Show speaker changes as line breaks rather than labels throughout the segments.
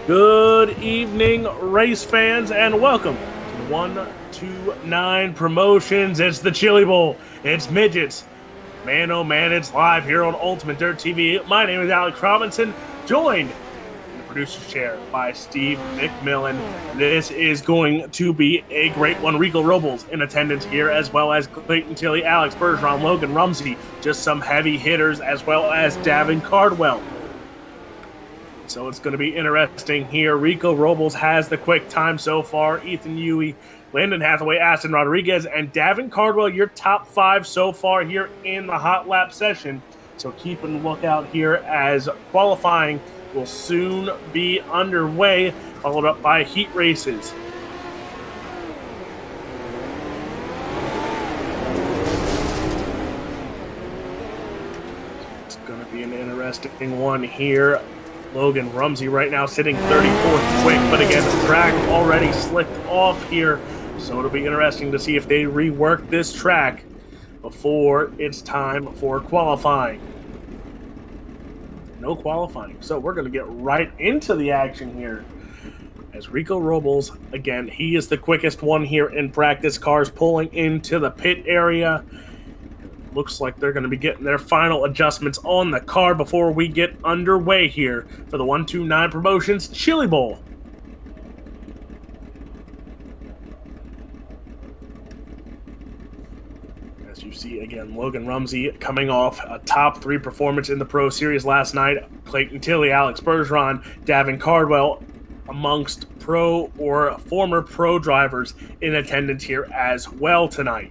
Good evening, race fans, and welcome to the 1-2-9 promotions. It's the Chili Bowl. It's Midgets. Man, oh man, it's live here on UltimateDirtTV. My name is Alex Robinson, joined in the producer's chair by Steve McMillan. This is going to be a great one. Rico Robles in attendance here, as well as Clayton Tilley, Alex Bergeron, Logan Rumsey, just some heavy hitters, as well as Davin Cardwell. So it's going to be interesting here. Rico Robles has the quick time so far. Ethan Huey, Landon Hathaway, Aston Rodriguez, and Davin Cardwell, your top five so far here in the hot lap session. So keep a lookout here as qualifying will soon be underway, followed up by heat races. It's going to be an interesting one here. Logan Rumsey right now sitting 34th quick, but again, the track already slicked off here, so it'll be interesting to see if they rework this track before it's time for qualifying. No qualifying, so we're going to get right into the action here. As Rico Robles, again, he is the quickest one here in practice. Cars pulling into the pit area. Looks like they're going to be getting their final adjustments on the car before we get underway here for the 1-2-9 Promotions Chili Bowl. As you see, again, Logan Rumsey coming off a top three performance in the Pro Series last night. Clayton Tilley, Alex Bergeron, Davin Cardwell amongst pro or former pro drivers in attendance here as well tonight.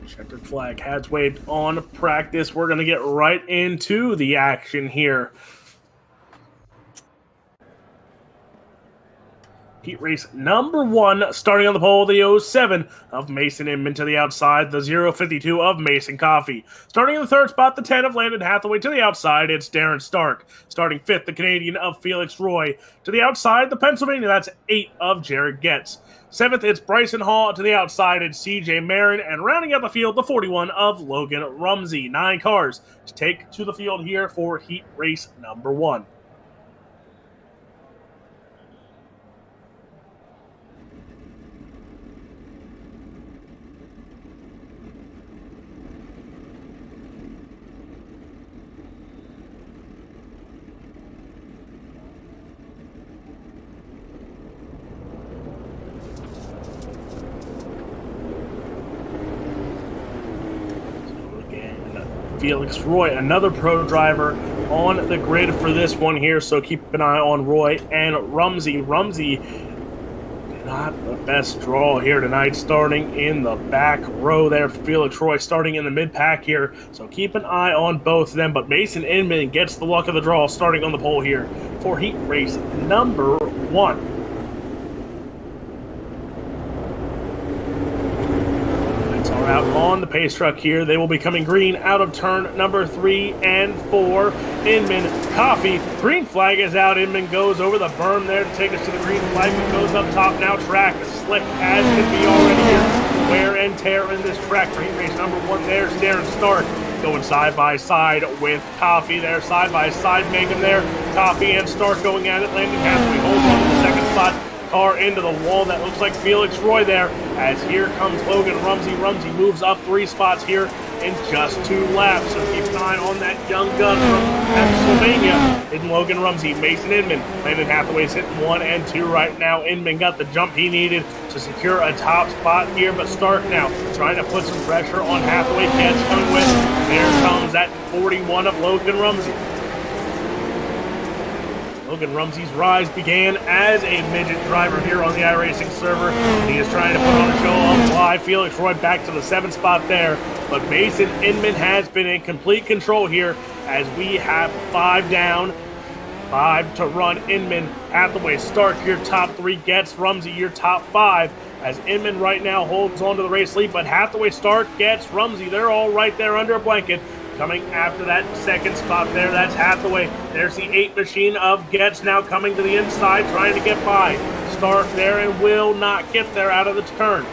Checkered flag has waved on practice. We're going to get right into the action here. Heat race number one, starting on the pole, the 07 of Mason Inman to the outside, the 052 of Mason Coffey. Starting in the third spot, the 10 of Landon Hathaway to the outside, it's Darren Stark. Starting fifth, the Canadian of Felix Roy. To the outside, the Pennsylvania, that's 8 of Jared Getz. Seventh, it's Bryson Hall. To the outside, it's CJ Marin. And rounding out the field, the 41 of Logan Rumsey. 9 cars to take to the field here for heat race number one. Felix Roy, another pro driver on the grid for this one here, so keep an eye on Roy and Rumsey. Rumsey, not the best draw here tonight, starting in the back row there. Felix Roy starting in the mid-pack here, so keep an eye on both of them, but Mason Inman gets the luck of the draw starting on the pole here for heat race number one. Out on the pace truck here. They will be coming green out of turn number 3 and 4. Inman, Coffey, green flag is out. Inman goes over the berm there to take us to the green flag. It goes up top now. Track slick as can be already here. Wear and tear in this track for heat race number one. There's Darren Stark going side by side with Coffey there. Side by side, Megan there. Coffey and Stark going at it. Landon Hathaway holds on to the second spot. Car into the wall. That looks like Felix Roy there, as here comes Logan Rumsey. Rumsey moves up 3 spots here in just 2 laps, so keep an eye on that young gun from Pennsylvania in Logan Rumsey. Mason Inman, Landon Hathaway's hitting 1 and 2 right now. Inman got the jump he needed to secure a top spot here, but Stark now trying to put some pressure on Hathaway. Catch coming with. There comes that 41 of Logan Rumsey. Logan Rumsey's rise began as a midget driver here on the iRacing server, and he is trying to put on a show on fly. Felix Roy back to the 7th spot there, but Mason Inman has been in complete control here as we have 5 down, 5 to run. Inman, Hathaway, Stark, your top 3, Getz, Rumsey, your top 5. as Inman right now holds on to the race lead, but Hathaway Stark gets Rumsey. They're all right there under a blanket. Coming after that second spot there, that's Hathaway. There's the 8 machine of Getz now coming to the inside, trying to get by. Stark there and will not get there out of the turn.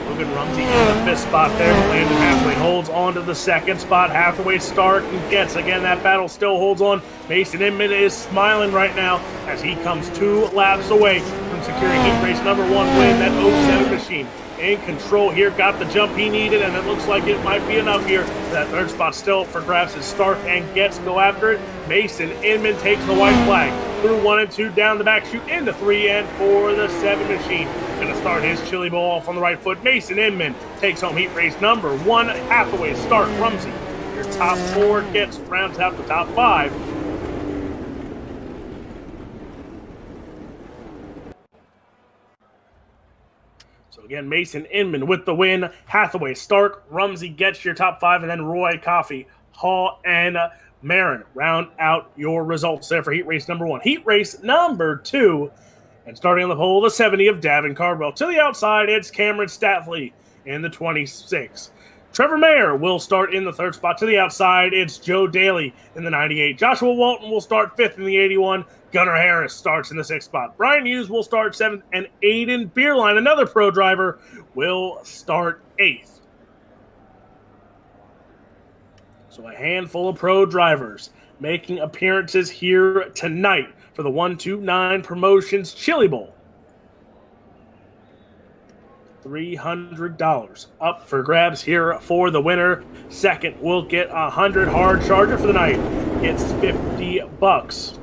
Logan Rumsey in the 5th spot there. Landon Hathaway holds on to the 2nd spot. Hathaway, Stark, and Getz. Again, that battle still holds on. Mason Inman is smiling right now as he comes 2 laps away from securing heat race number 1 win. That 07 machine in control here, got the jump he needed, and it looks like it might be enough here. That 3rd spot still up for grabs as Stark and Getz go after it. Mason Inman takes the white flag through 1 and 2, down the back chute into 3 and 4. The 7 machine gonna start his chili bowl off on the right foot. Mason Inman takes home heat race number 1. Hathaway, Stark, Rumsey, your top 4. Getz rounds out the top 5. So again, Mason Inman with the win. Hathaway, Stark, Rumsey gets your top 5, and then Roy, Coffey, Hall, and Marin round out your results there for heat race number 1. Heat race number 2, and starting on the pole, the 70 of Davin Cardwell. To the outside, it's Cameron Staffley in the 26. Trevor Mayer will start in the 3rd spot. To the outside, it's Joe Daly in the 98. Joshua Walton will start 5th in the 81. Gunnar Harris starts in the 6th spot. Brian Hughes will start 7th, and Aiden Beerline, another pro driver, will start 8th. So a handful of pro drivers making appearances here tonight for the 1-2-9 Promotions Chili Bowl. $300 up for grabs here for the winner. Second will get $100. Hard charger for the night gets $50.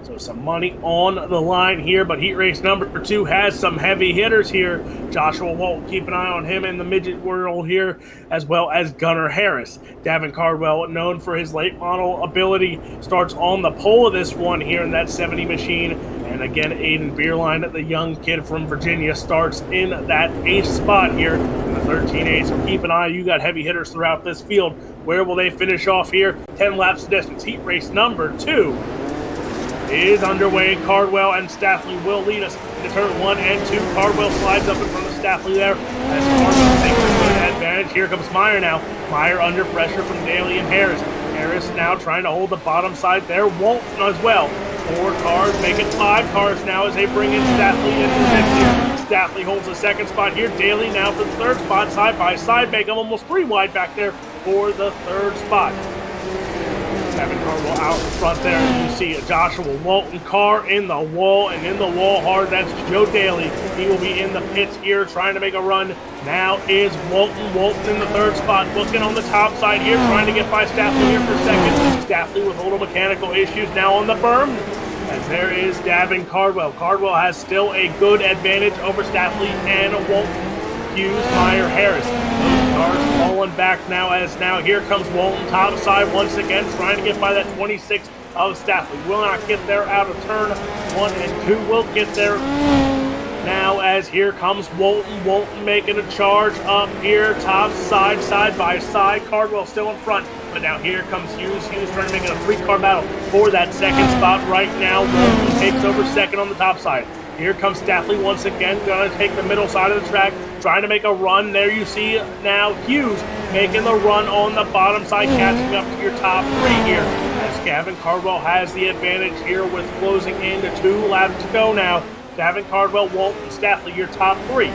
So some money on the line here, but heat race number 2 has some heavy hitters here. Joshua Walton, keep an eye on him in the midget world here, as well as Gunnar Harris. Davin Cardwell, known for his late model ability, starts on the pole of this one here in that 70 machine. And again, Aiden Beerline, the young kid from Virginia, starts in that 8th spot here in the 13A. So keep an eye. You got heavy hitters throughout this field. Where will they finish off here? 10 laps of distance. Heat race number 2 is underway. Cardwell and Staffley will lead us into turn 1 and 2. Cardwell slides up in front of Staffley there as Cardwell takes a good advantage. Here comes Meyer now. Meyer under pressure from Daly and Harris. Harris now trying to hold the bottom side there. Walton as well. 4 cars, make it 5 cars now as they bring in Staffley into the mix here. Staffley holds the 2nd spot here. Daly now for the 3rd spot, side by side. Make them almost 3 wide back there for the 3rd spot. Davin Cardwell out in front there. You see a Joshua Walton car in the wall, and in the wall hard, that's Joe Daly. He will be in the pits here trying to make a run. Now is Walton. Walton in the 3rd spot, looking on the top side here, trying to get by Staffley here for 2nd. Staffley with a little mechanical issues now on the berm, as there is Davin Cardwell. Cardwell has still a good advantage over Staffley and Walton. Hughes, Meyer, Harris. Those cars falling back now as now here comes Walton top side once again, trying to get by that 26 of Staffley. Will not get there out of turn 1 and 2. Will get there now as here comes Walton. Walton making a charge up here, top side, side by side. Cardwell still in front, but now here comes Hughes. Hughes trying to make it a 3-car battle for that 2nd spot right now. Walton takes over 2nd on the top side. Here comes Staffley once again, going to take the middle side of the track, trying to make a run. There you see now Hughes making the run on the bottom side, catching up to your top 3 here. As Davin Cardwell has the advantage here with closing in to 2 laps to go now. Davin Cardwell, Walton, Staffley, your top 3.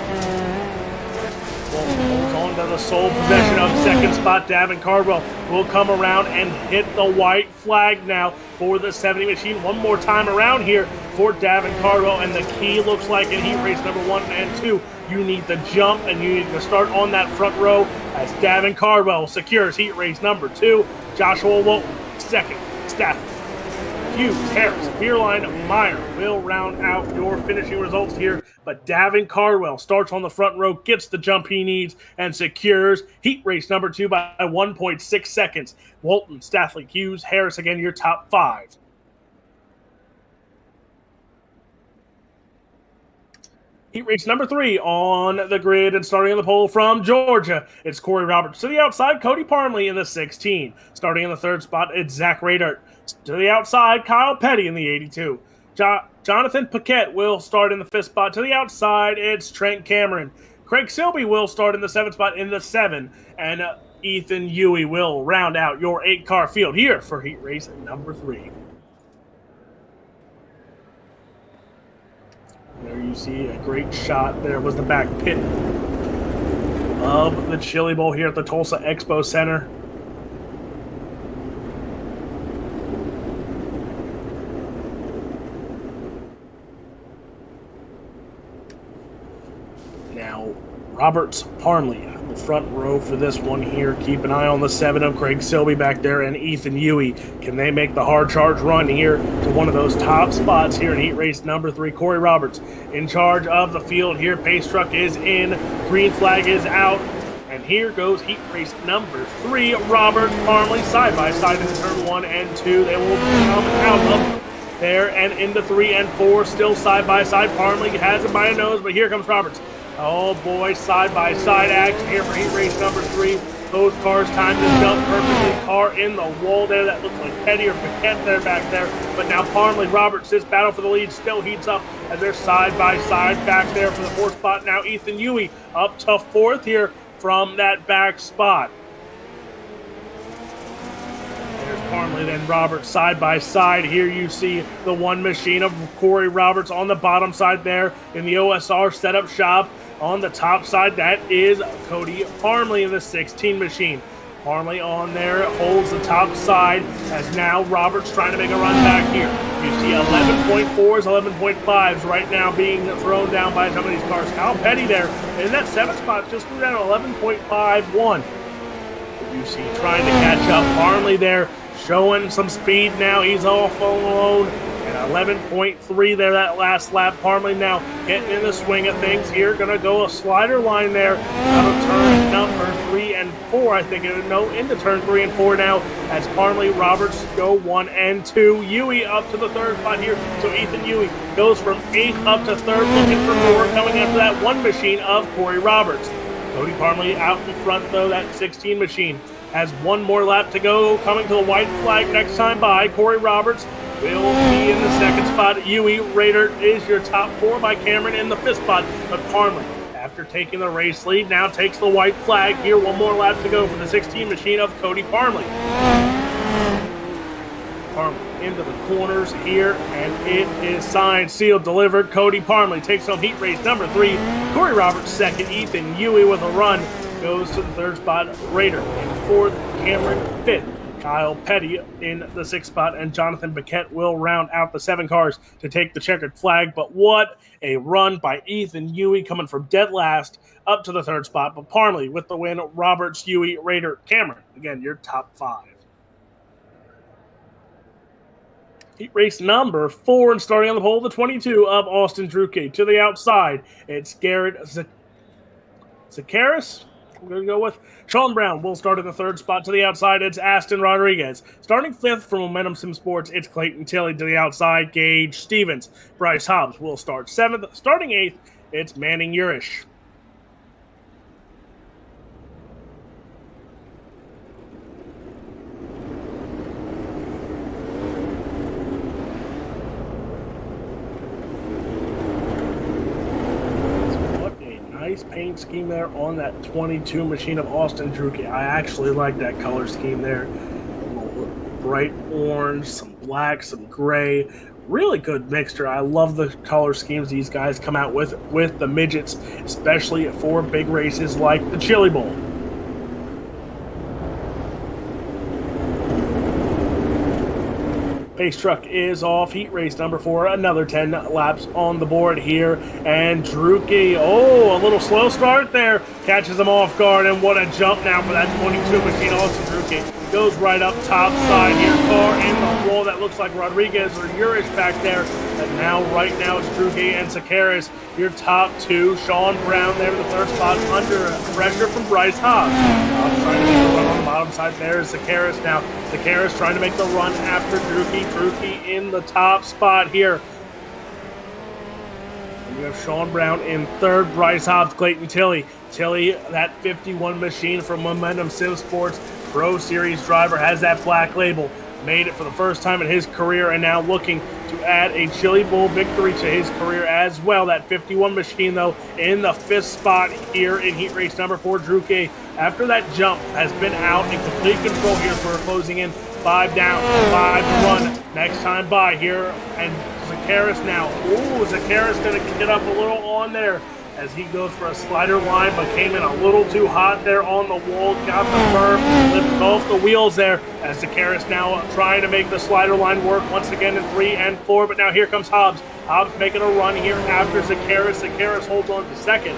Walton holds on to the sole possession of 2nd spot. Davin Cardwell will come around and hit the white flag now for the 70 machine. One more time around here for Davin Cardwell, and the key looks like in heat race number 1 and 2, you need the jump and you need to start on that front row as Davin Cardwell secures heat race number 2. Joshua Walton, 2nd. Staffley, Hughes, Harris, Beerline, Meyer will round out your finishing results here, but Davin Cardwell starts on the front row, gets the jump he needs, and secures heat race number 2 by 1.6 seconds. Walton, Staffley, Hughes, Harris, again, your top 5. Heat race number 3 on the grid, and starting on the pole from Georgia, it's Corey Roberts. To the outside, Cody Parmley in the 16. Starting in the 3rd spot, it's Zach Radert. To the outside, Kyle Petty in the 82. Jonathan Paquette will start in the 5th spot. To the outside, it's Trent Cameron. Craig Silby will start in the 7th spot in the 7. And Ethan Huey will round out your 8-car field here for heat race number 3. There you see a great shot. There was the back pit of the Chili Bowl here at the Tulsa Expo Center. Now, Roberts Parnley, the front row for this one here. Keep an eye on the 7 of Craig Silby back there and Ethan Huey. Can they make the hard charge run here to one of those top spots here in heat race number 3? Corey Roberts in charge of the field here. Pace truck is in. Green flag is out. And here goes heat race number 3. Roberts Parnley side by side in turn 1 and 2. They will come out of there and into 3 and 4. Still side by side. Parnley has it by a nose, but here comes Roberts. Oh boy, side-by-side action here for heat race number 3. Both cars timed to jump perfectly. Car in the wall there. That looks like Petty or Paquette there back there. But now Parnley, Roberts, this battle for the lead still heats up as they're side-by-side back there for the 4th spot. Now Ethan Huey up to 4th here from that back spot. Parnley, then Roberts side by side. Here you see the one machine of Corey Roberts on the bottom side there in the OSR setup shop. On the top side, that is Cody Parnley in the 16 machine. Parnley on there holds the top side as now Roberts trying to make a run back here. You see 11.4s, 11.5s right now being thrown down by some of these cars. Kyle Petty there in that 7th spot just threw down 11.51. You see trying to catch up. Parnley there showing some speed now. He's off alone. And 11.3 there that last lap. Parnley now getting in the swing of things here. Going to go a slider line there out of turn number 3 and 4. I think into turn 3 and 4 now as Parnley, Roberts go 1 and 2. Huey up to the 3rd spot here. So Ethan Huey goes from 8th up to 3rd, looking for 4, coming after that one machine of Corey Roberts. Cody Parnley out in front though, that 16 machine has one more lap to go. Coming to the white flag next time by. Corey Roberts will be in the 2nd spot. Huey Raider is your top 4 by Cameron in the 5th spot. But Parnley, after taking the race lead, now takes the white flag here. One more lap to go for the 16 machine of Cody Parnley. Parnley into the corners here, and it is signed, sealed, delivered. Cody Parnley takes home heat race number 3. Corey Roberts 2nd. Ethan Huey with a run goes to the 3rd spot. Raider in 4th. Cameron 5th. Kyle Petty in the 6th spot, and Jonathan Paquette will round out the 7 cars to take the checkered flag. But what a run by Ethan Huey, coming from dead last up to the 3rd spot. But Parnley with the win. Roberts, Huey, Raider, Cameron, again, your top 5. Heat race number 4, and starting on the pole, the 22 of Austin Druke. To the outside, it's Garrett Zakaris. I'm going to go with Sean Brown. Will start in the 3rd spot. To the outside, it's Aston Rodriguez. Starting 5th from Momentum Sim Sports, it's Clayton Tilley. To the outside, Gage Stevens. Bryce Hobbs will start 7th. Starting 8th, it's Manning Urish. Nice paint scheme there on that 22 machine of Austin Druke. I actually like that color scheme there. Bright orange, some black, some gray. Really good mixture. I love the color schemes these guys come out with the midgets, especially for big races like the Chili Bowl. Pace truck is off. Heat race number 4. Another 10 laps on the board here. And Druke, a little slow start there. Catches him off guard. And what a jump now for that 22 machine. Austin Druke goes right up top side here. Car in the wall. That looks like Rodriguez or Urish back there. And right now it's Druke and Zakaris, your top 2. Sean Brown there in the 3rd spot under pressure from Bryce Hobbs. Hobbs trying to make the run on the bottom side there is Zakaris now. Zakaris trying to make the run after Druke. Druke in the top spot here. And we have Sean Brown in 3rd. Bryce Hobbs, Clayton Tilley. Tilley, that 51 machine from Momentum Sim Sports Pro Series driver, has that black label. made it for the first time in his career and now looking to add a Chili Bowl victory to his career as well. That 51 machine, though, in the 5th spot here in heat race number 4. Druke, after that jump, has been out in complete control here for closing in. 5 down, 5 to run. Next time by here, and Zakaris now. Ooh, Zakaris going to get up a little on there as he goes for a slider line, but came in a little too hot there on the wall. Got the berm, lifted off the wheels there as Zakaris now trying to make the slider line work once again in 3 and 4. But now here comes Hobbs. Hobbs making a run here after Zakaris. Zakaris holds on to second.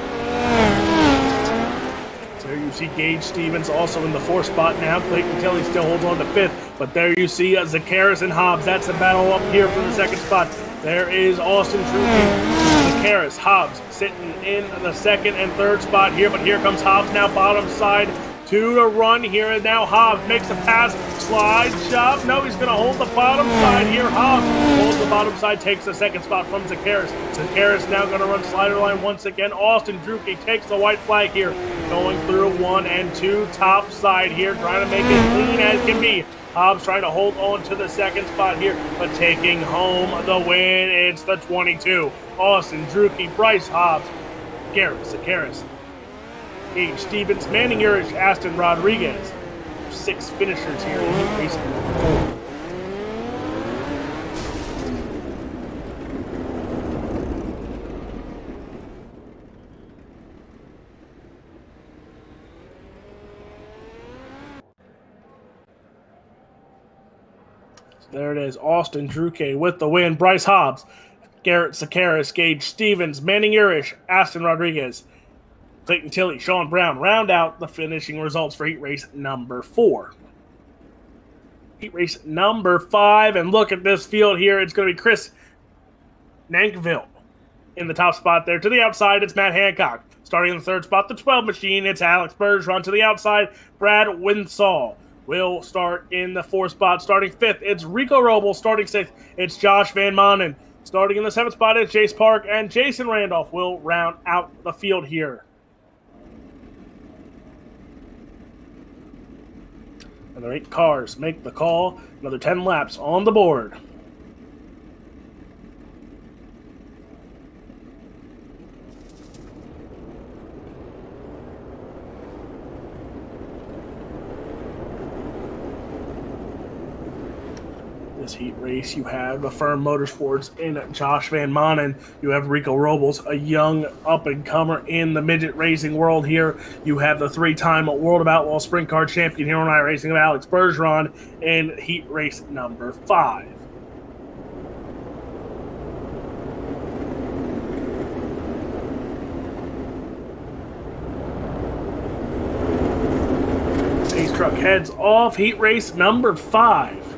There you see Gage Stevens also in the 4th spot now. Clayton Tilley still holds on to 5th. But there you see Zakaris and Hobbs. That's the battle up here for the 2nd spot. There is Austin Truckee, Zakaris, Hobbs sitting in the 2nd and 3rd spot here. But here comes Hobbs now, bottom side. 2 to run here, and now Hobbs makes a pass, slide shot. No, he's going to hold the bottom side here. Hobbs holds the bottom side, takes the 2nd spot from Zakaris. Zakaris now going to run slider line once again. Austin Druke takes the white flag here, going through 1 and 2, top side here, trying to make it clean as can be. Hobbs trying to hold on to the 2nd spot here, but taking home the win. It's the 22. Austin Druke, Bryce Hobbs, Zakaris, Gage Stevens, Manning Urish, Aston Rodriguez. 6 finishers here in heat race number 4. There it is, Austin Druke with the win. Bryce Hobbs, Garrett Zakaris, Gage Stevens, Manning Urish, Aston Rodriguez, Clayton Tilley, Sean Brown round out the finishing results for heat race number 4. Heat race number 5, and look at this field here. It's going to be Chris Nankville in the top spot there. To the outside, it's Matt Hancock. Starting in the 3rd spot, the 12 machine, it's Alex Bergeron. To the outside, Brad Winsall will start in the 4th spot. Starting 5th, it's Rico Robles. Starting 6th, it's Josh Van Manen. Starting in the 7th spot, it's Jace Park, and Jason Randolph will round out the field here. Another 8 cars make the call. Another 10 laps on the board. This heat race, you have Affirm Motorsports in Josh Van Manen. You have Rico Robles, a young up-and-comer in the midget racing world here. You have the 3-time World of Outlaw Sprint Car champion here on iRacing of Alex Bergeron in heat race number 5. Pace truck heads off heat race number 5.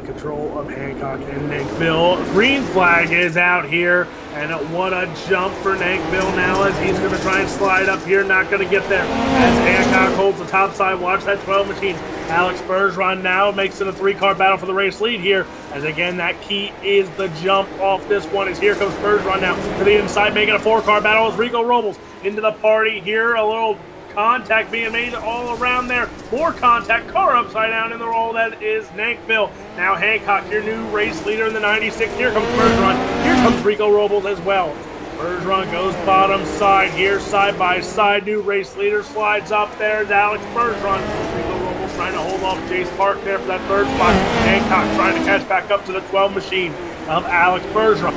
Control of Hancock and Nankville. Green flag is out here, and what a jump for Nankville now as he's going to try and slide up here. Not going to get there as Hancock holds the top side. Watch that 12 machine. Alex Bergeron now makes it a 3-car battle for the race lead here, as again that key is the jump off this one. As here comes Bergeron now to the inside, making a 4-car battle as Rico Robles into the party here. A little contact being made all around there. More contact. Car upside down in the roll. That is Nankville. Now Hancock, your new race leader in the 96. Here comes Bergeron. Here comes Rico Robles as well. Bergeron goes bottom side here, side by side. New race leader slides up there. It's Alex Bergeron. Rico Robles trying to hold off Jace Park there for that 3rd spot. Hancock trying to catch back up to the 12 machine of Alex Bergeron.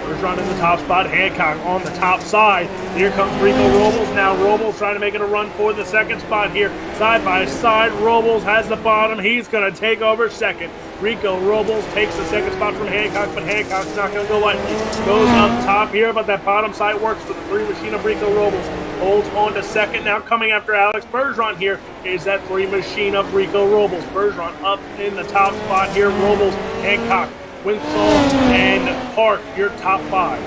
Bergeron in the top spot, Hancock on the top side. Here comes Rico Robles. Now Robles trying to make it a run for the 2nd spot here. Side by side, Robles has the bottom. He's going to take over 2nd. Rico Robles takes the 2nd spot from Hancock, but Hancock's not going to go lightly. Goes up top here, but that bottom side works for the 3 machine of Rico Robles. Holds on to 2nd. Now coming after Alex Bergeron here is that 3 machine of Rico Robles. Bergeron up in the top spot here. Robles, Hancock, Winsall, and Park, your top 5.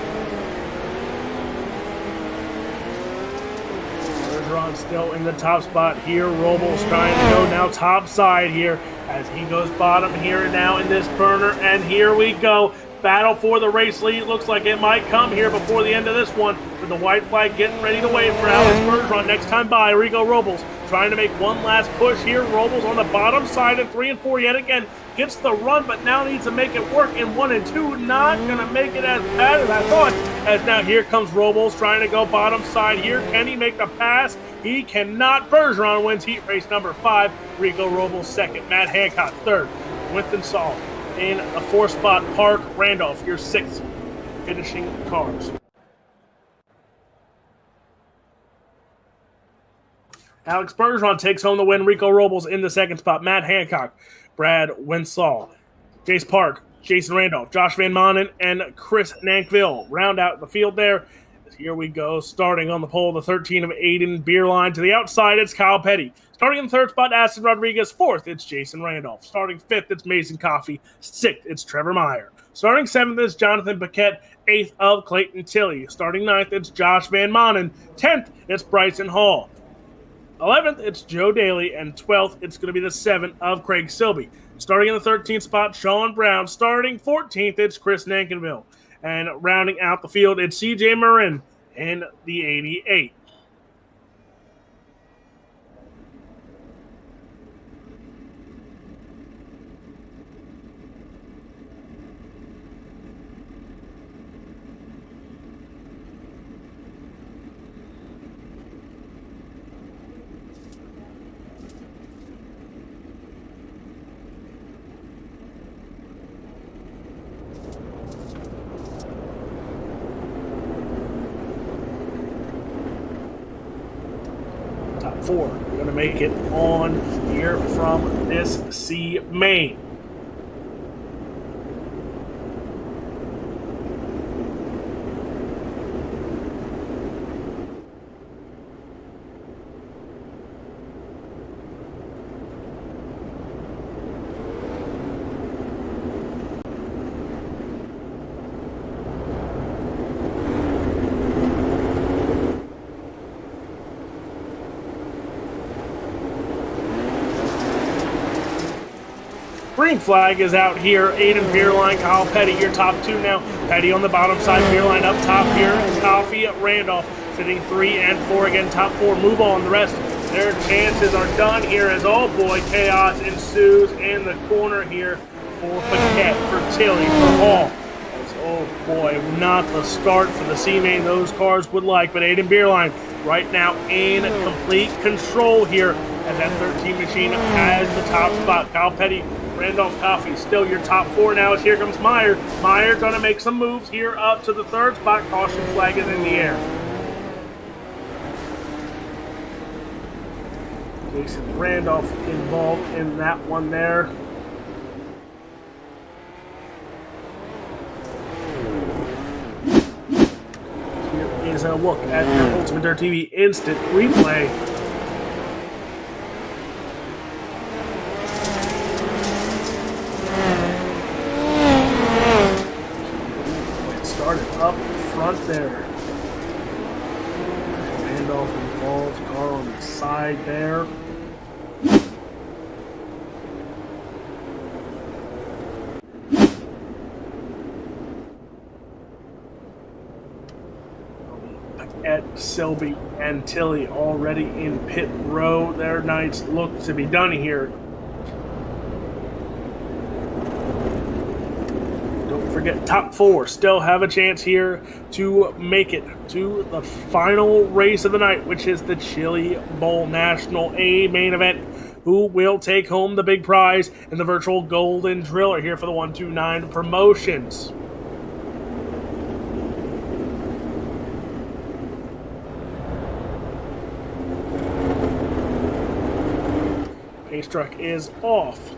Bergeron still in the top spot here. Robles trying to go now top side here as he goes bottom here now in this burner. And here we go. Battle for the race lead. Looks like it might come here before the end of this one, with the white flag getting ready to wave for Alex Bergeron. Next time by, Rico Robles trying to make one last push here. Robles on the bottom side in 3 and 4 yet again. Gets the run, but now needs to make it work in 1 and 2. Not going to make it as bad as I thought. As now here comes Robles trying to go bottom side here. Can he make the pass? He cannot. Bergeron wins heat race number 5. Rico Robles second. Matt Hancock third. Winston Saul in the 4th spot. Park Randolph, your 6th finishing cars. Alex Bergeron takes home the win. Rico Robles in the 2nd spot. Matt Hancock, Brad Winsall, Jace Park, Jason Randolph, Josh Van Manen, and Chris Nankville round out the field there. Here we go, starting on the pole, the 13 of Aiden Beerline. To the outside, it's Kyle Petty. Starting in the 3rd spot, Aston Rodriguez. 4th, it's Jason Randolph. Starting 5th, it's Mason Coffey. 6th, it's Trevor Meyer. Starting 7th, it's Jonathan Paquette. 8th of Clayton Tilley. Starting 9th, it's Josh Van Manen. 10th, it's Bryson Hall. 11th, it's Joe Daly, and 12th, it's going to be the 7th of Craig Silby. Starting in the 13th spot, Sean Brown. Starting 14th, it's Chris Nankinville. And rounding out the field, it's CJ Marin in the 88. Top 4. We're going to make it on here from this C main. Green flag is out here. Aiden Beerline, Kyle Petty, your top 2 now. Petty on the bottom side, Beerline up top here. Coffey, Randolph sitting 3 and 4 again. Top 4 move on. The rest, their chances are done here as, oh boy, chaos ensues in the corner here for Paquette, for Tilley, for Hall. Oh boy, not the start for the C-Main those cars would like, but Aiden Beerline right now in complete control here as that 13 machine has the top spot. Kyle Petty, Randolph Coffey, still your top 4 now as here comes Meyer. Meyer gonna make some moves here up to the 3rd spot. Caution flag is in the air. Jason Randolph involved in that one there. Here is a look at your UltimateDirtTV instant replay. Started up front there. Randolph involved, car on the side there. At Selby and Tilley already in pit row. Their nights look to be done here. Don't forget, top 4 still have a chance here to make it to the final race of the night, which is the Chili Bowl National A main event. Who will take home the big prize in the virtual Golden Driller here for the 129 Promotions. Pace truck is off.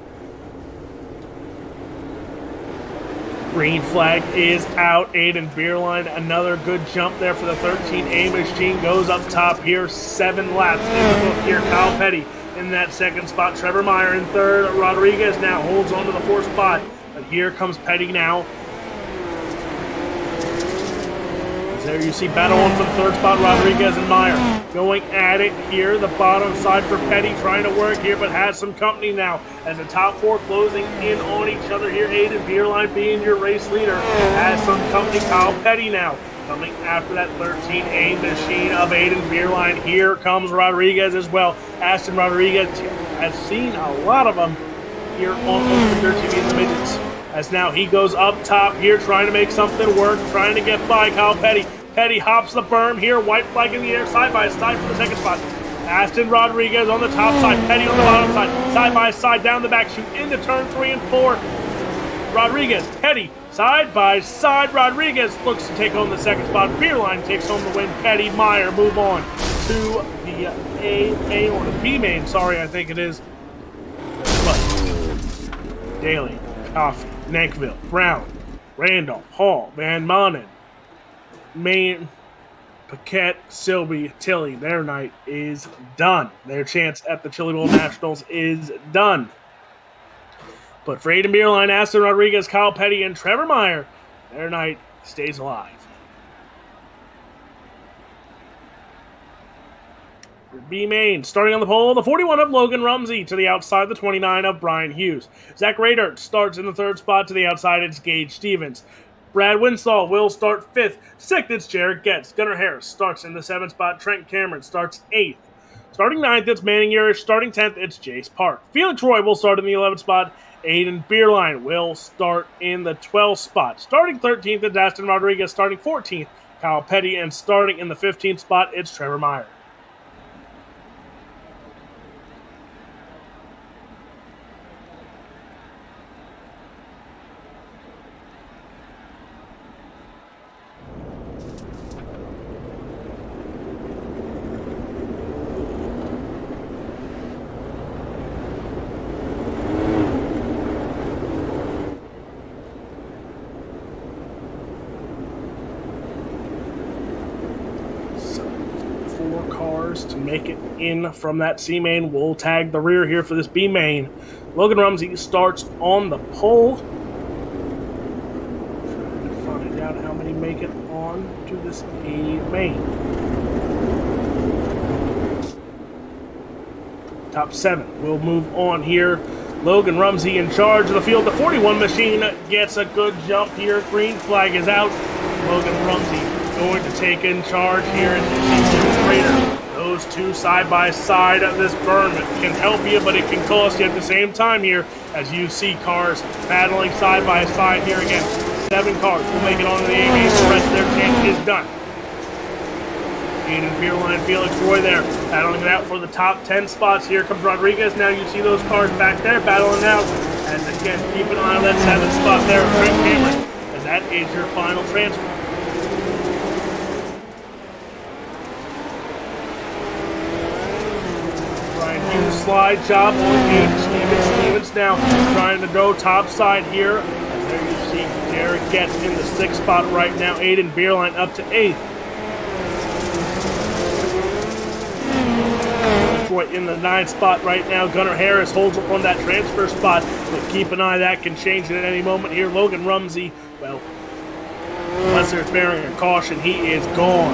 Green flag is out. Aiden Beerline, another good jump there for the 13A machine. Goes up top here. 7 laps in the book here. Kyle Petty in that 2nd spot. Trevor Meyer in 3rd. Rodriguez now holds on to the 4th spot. But here comes Petty now. There you see battle on for the 3rd spot, Rodriguez and Meyer going at it here. The bottom side for Petty trying to work here, but has some company now as the top 4 closing in on each other here. Aiden Beerline being your race leader has some company. Kyle Petty now coming after that 13A machine of Aiden Beerline. Here comes Rodriguez as well. Aston Rodriguez has seen a lot of them here on UltimateDirtTV in the Midgets. As now he goes up top here, trying to make something work, trying to get by Kyle Petty. Petty hops the berm here, white flag in the air, side by side for the second spot. Aston Rodriguez on the top side, Petty on the bottom side by side down the back chute into turn 3 and 4. Rodriguez, Petty, side by side. Rodriguez looks to take home the second spot. Beerline takes home the win. Petty, Meyer move on to the A or the B main. Sorry, I think it is. But Daly, Coffee, Nankville, Brown, Randolph, Hall, Van Manen, Maine, Paquette, Silby, Tilly. Their night is done. Their chance at the Chili Bowl Nationals is done. But for Aiden Beerline, Aston Rodriguez, Kyle Petty, and Trevor Meyer, their night stays alive. B main, starting on the pole, the 41 of Logan Rumsey to the outside, the 29 of Brian Hughes. Zach Rader starts in the third spot to the outside, it's Gage Stevens. Brad Winsall will start 5th. 6th, it's Jared Getz. Gunnar Harris starts in the 7th spot. Trent Cameron starts 8th. Starting 9th, it's Manning Urish. Starting 10th, it's Jace Park. Felix Roy will start in the 11th spot. Aiden Beerline will start in the 12th spot. Starting 13th, it's Aston Rodriguez. Starting 14th, Kyle Petty. And starting in the 15th spot, it's Trevor Meyer. To make it in from that C main. We'll tag the rear here for this B main. Logan Rumsey starts on the pole. Trying to find out how many make it on to this A main. Top 7 will move on here. Logan Rumsey in charge of the field. The 41 machine gets a good jump here. Green flag is out. Logan Rumsey going to take in charge here in the Raider. Those two side by side of this berm can help you, but it can cost you at the same time here as you see cars battling side by side here again. 7 cars will make it on to the A main. The rest of their chance is done. Aiden Beerline, Felix Roy there battling it out for the top 10 spots. Here comes Rodriguez. Now you see those cars back there battling out. As again, keep an eye on that 7th spot there. Trent Cameron, as that is your final transfer. Slide job on Gage Stevens now trying to go top side here. And there you see Jared Getz in the 6th spot right now. Aiden Beerline up to 8th. Detroit in the 9th spot right now. Gunnar Harris holds up on that transfer spot, but keep an eye, that can change at any moment here. Logan Rumsey, well, unless there's bearing a caution, he is gone.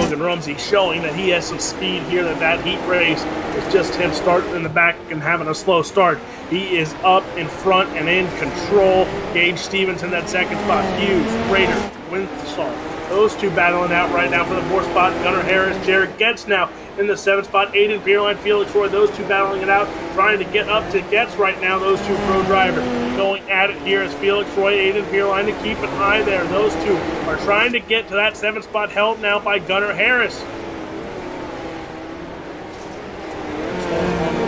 Logan Rumsey showing that he has some speed here, that heat race is just him starting in the back and having a slow start. He is up in front and in control. Gage Stevens in that 2nd spot. Hughes, Rader, Winsall. Those two battling out right now for the 4th spot. Gunnar Harris, Jared Getz now in the 7th spot. Aiden Beerline, Felix Roy, those two battling it out, trying to get up to Getz right now. Those two pro drivers going at it here as Felix Roy, Aiden Beerline to keep an eye there. Those two are trying to get to that 7th spot, held now by Gunnar Harris.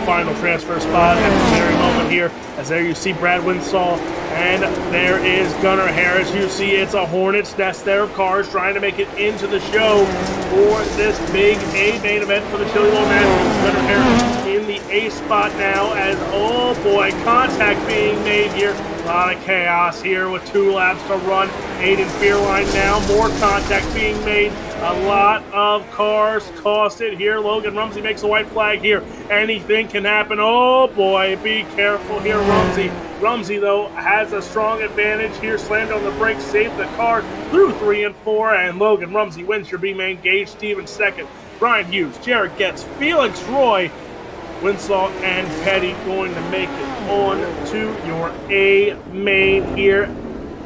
Final transfer spot at the very moment here, as there you see Brad Winsall, and there is Gunnar Harris. You see it's a hornet's nest there of cars trying to make it into the show for this big A main event for the Chili Bowl Nationals. Gunnar Harris in the A spot now as, oh boy, contact being made here. A lot of chaos here with 2 laps to run. Aiden Beerline now, more contact being made. A lot of cars tossed it here. Logan Rumsey makes a white flag here. Anything can happen. Oh boy, be careful here, Rumsey. Rumsey, though, has a strong advantage here. Slammed on the brakes, saved the car through 3 and 4, and Logan Rumsey wins your B main. Gage Stevens 2nd. Brian Hughes, Jared Getz, Felix Roy, Winsall, and Petty going to make it on to your A main here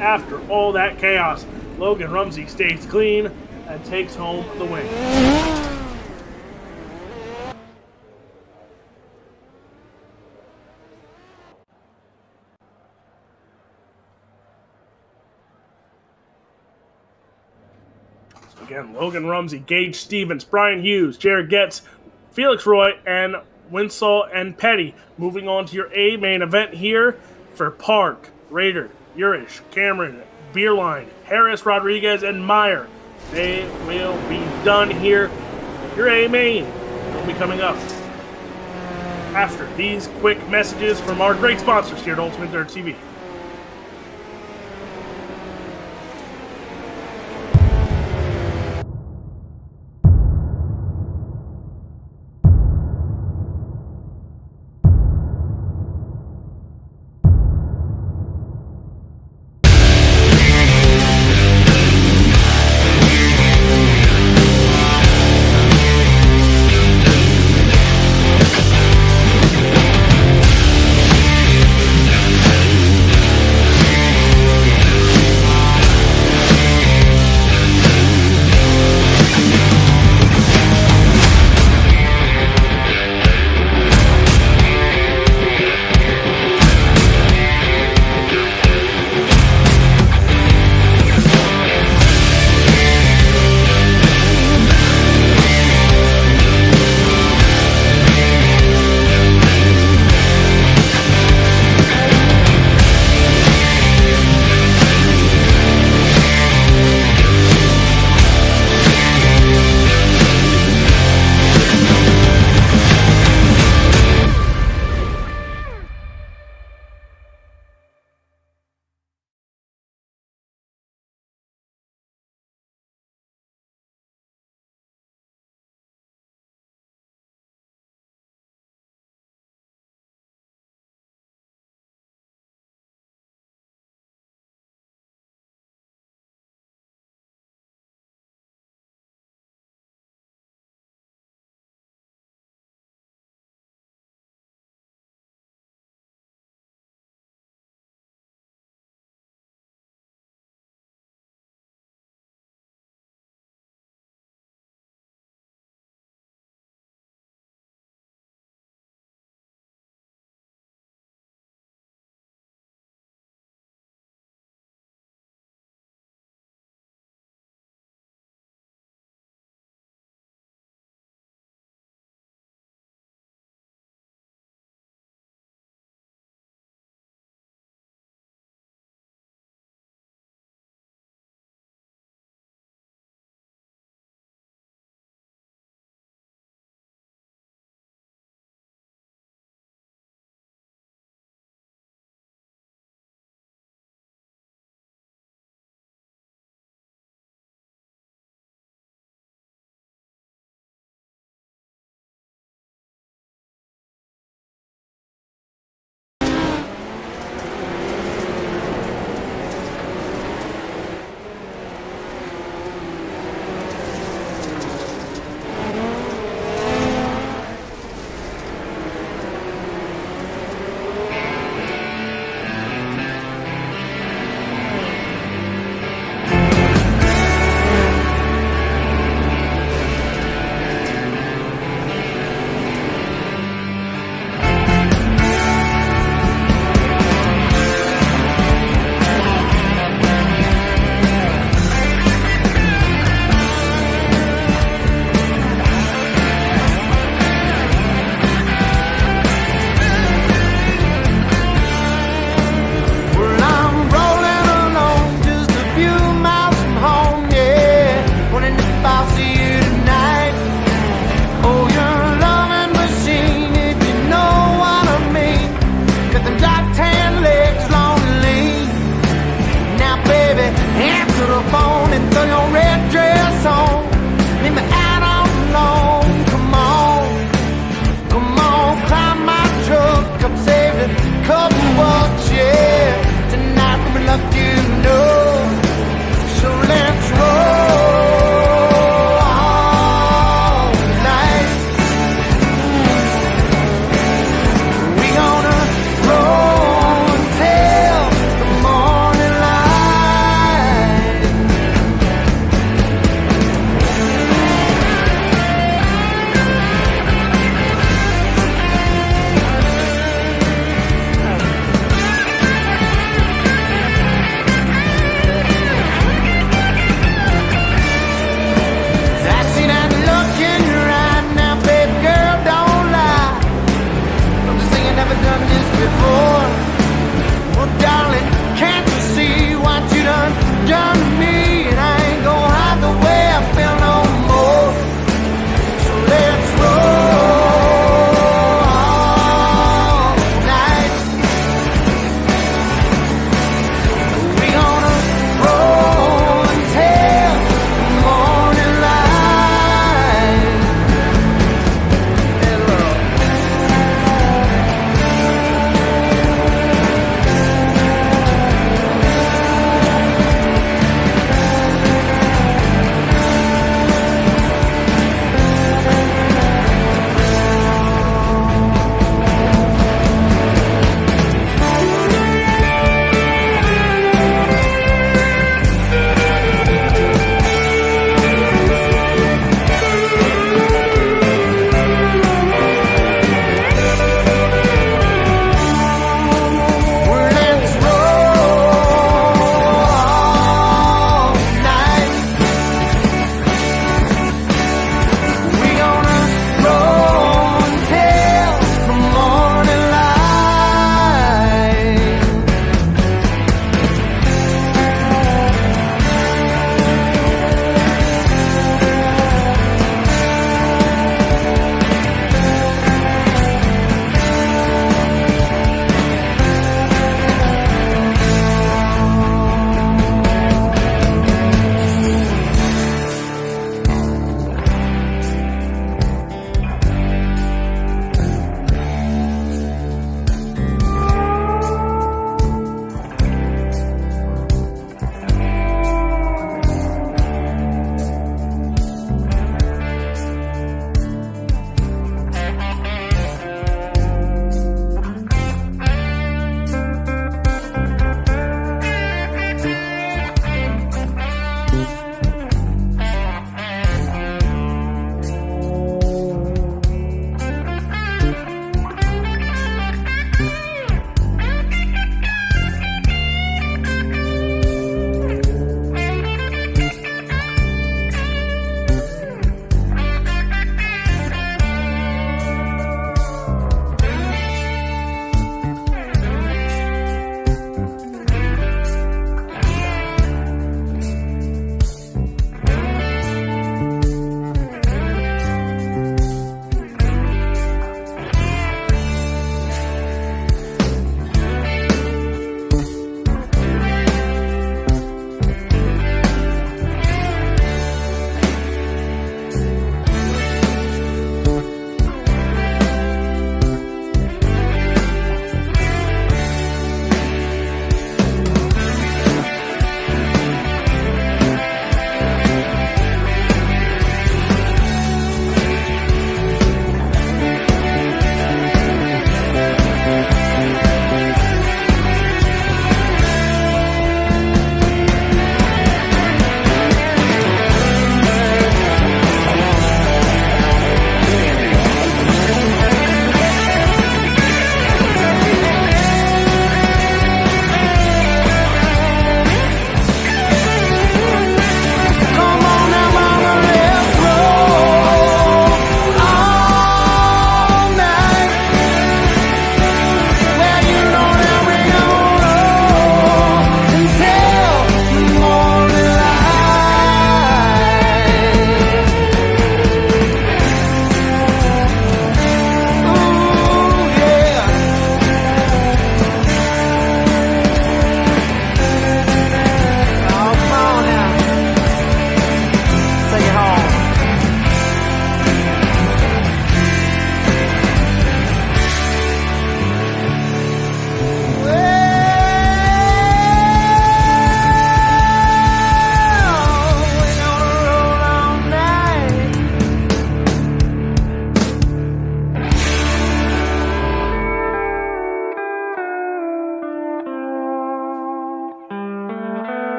after all that chaos. Logan Rumsey stays clean and takes home the win. Again, Logan Rumsey, Gage Stevens, Brian Hughes, Jared Getz, Felix Roy, and Winsall and Petty. Moving on to your A main event here for Park, Rader, Urish, Cameron, Beerline, Harris, Rodriguez, and Meyer. They will be done here. Your A main will be coming up after these quick messages from our great sponsors here at UltimateDirtTV.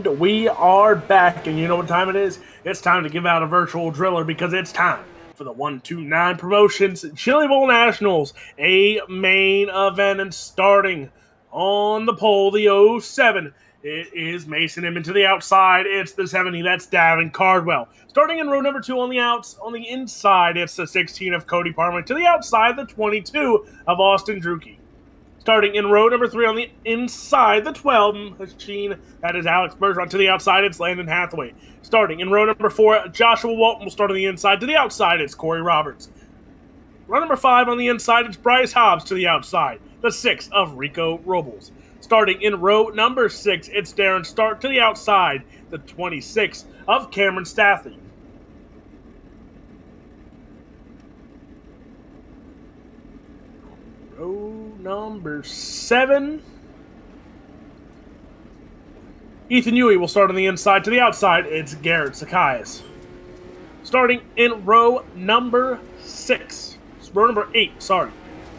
And we are back, and you know what time it is? It's time to give out a virtual driller because it's time for the 1-2-9 Promotions Chili Bowl Nationals, a main event, and starting on the pole, the 07. It is Mason Inman to the outside. It's the 70. That's Davin Cardwell. Starting in row number 2 on the inside, it's the 16 of Cody Parmalee. To the outside, the 22 of Austin Drucke. Starting in row number 3 on the inside, the 12 machine, that is Alex Bergeron. To the outside, it's Landon Hathaway. Starting in row number 4, Joshua Walton will start on the inside. To the outside, it's Corey Roberts. Row number 5 on the inside, it's Bryce Hobbs. To the outside, the 6 of Rico Robles. Starting in row number 6, it's Darren Stark. To the outside, the 26 of Cameron Staffley. Row number 7, Ethan Huey will start on the inside. To the outside, it's Garrett Zacchaeus. Starting in row number 8,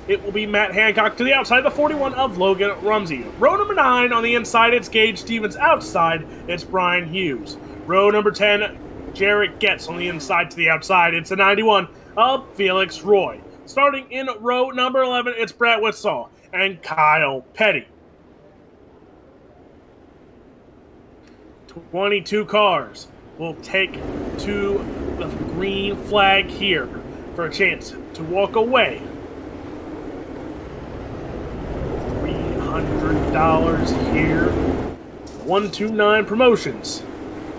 it will be Matt Hancock. To the outside, the 41 of Logan Rumsey. Row number 9, on the inside, it's Gage Stevens. Outside, it's Brian Hughes. Row number 10, Jarrett Getz. On the inside, to the outside, it's the 91 of Felix Roy. Starting in row number 11, it's Brett Whitsaw and Kyle Petty. 22 cars will take to the green flag here for a chance to walk away. $300 here. 1-2-9 Promotions.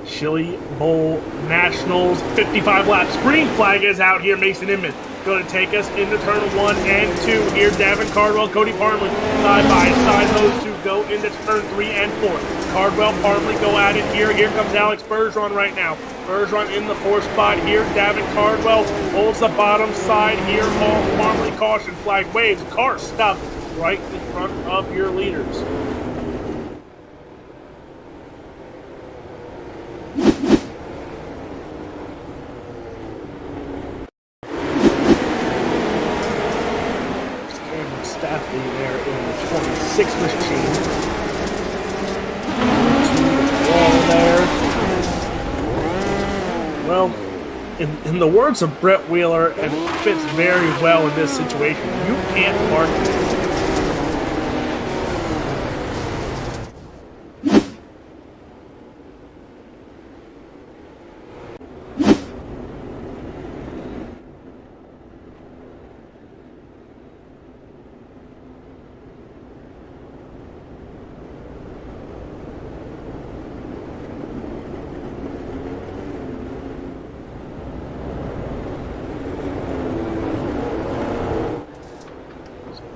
Chili Bowl Nationals, 55 laps. Green flag is out here. Mason Inman going to take us into turn 1 and 2. Here, Davin Cardwell, Cody Parmalee, side by side. Those two go into turn 3 and 4. Cardwell, Parmalee go at it here. Here comes Alex Bergeron right now. Bergeron in the 4th spot here. Davin Cardwell holds the bottom side here. Off Parmalee, caution flag waves. Car stuck right in front of your leaders. Staffley there in the 26 machine. To the wall there. Well, in the words of Brett Wheeler, and fits very well in this situation, you can't park it.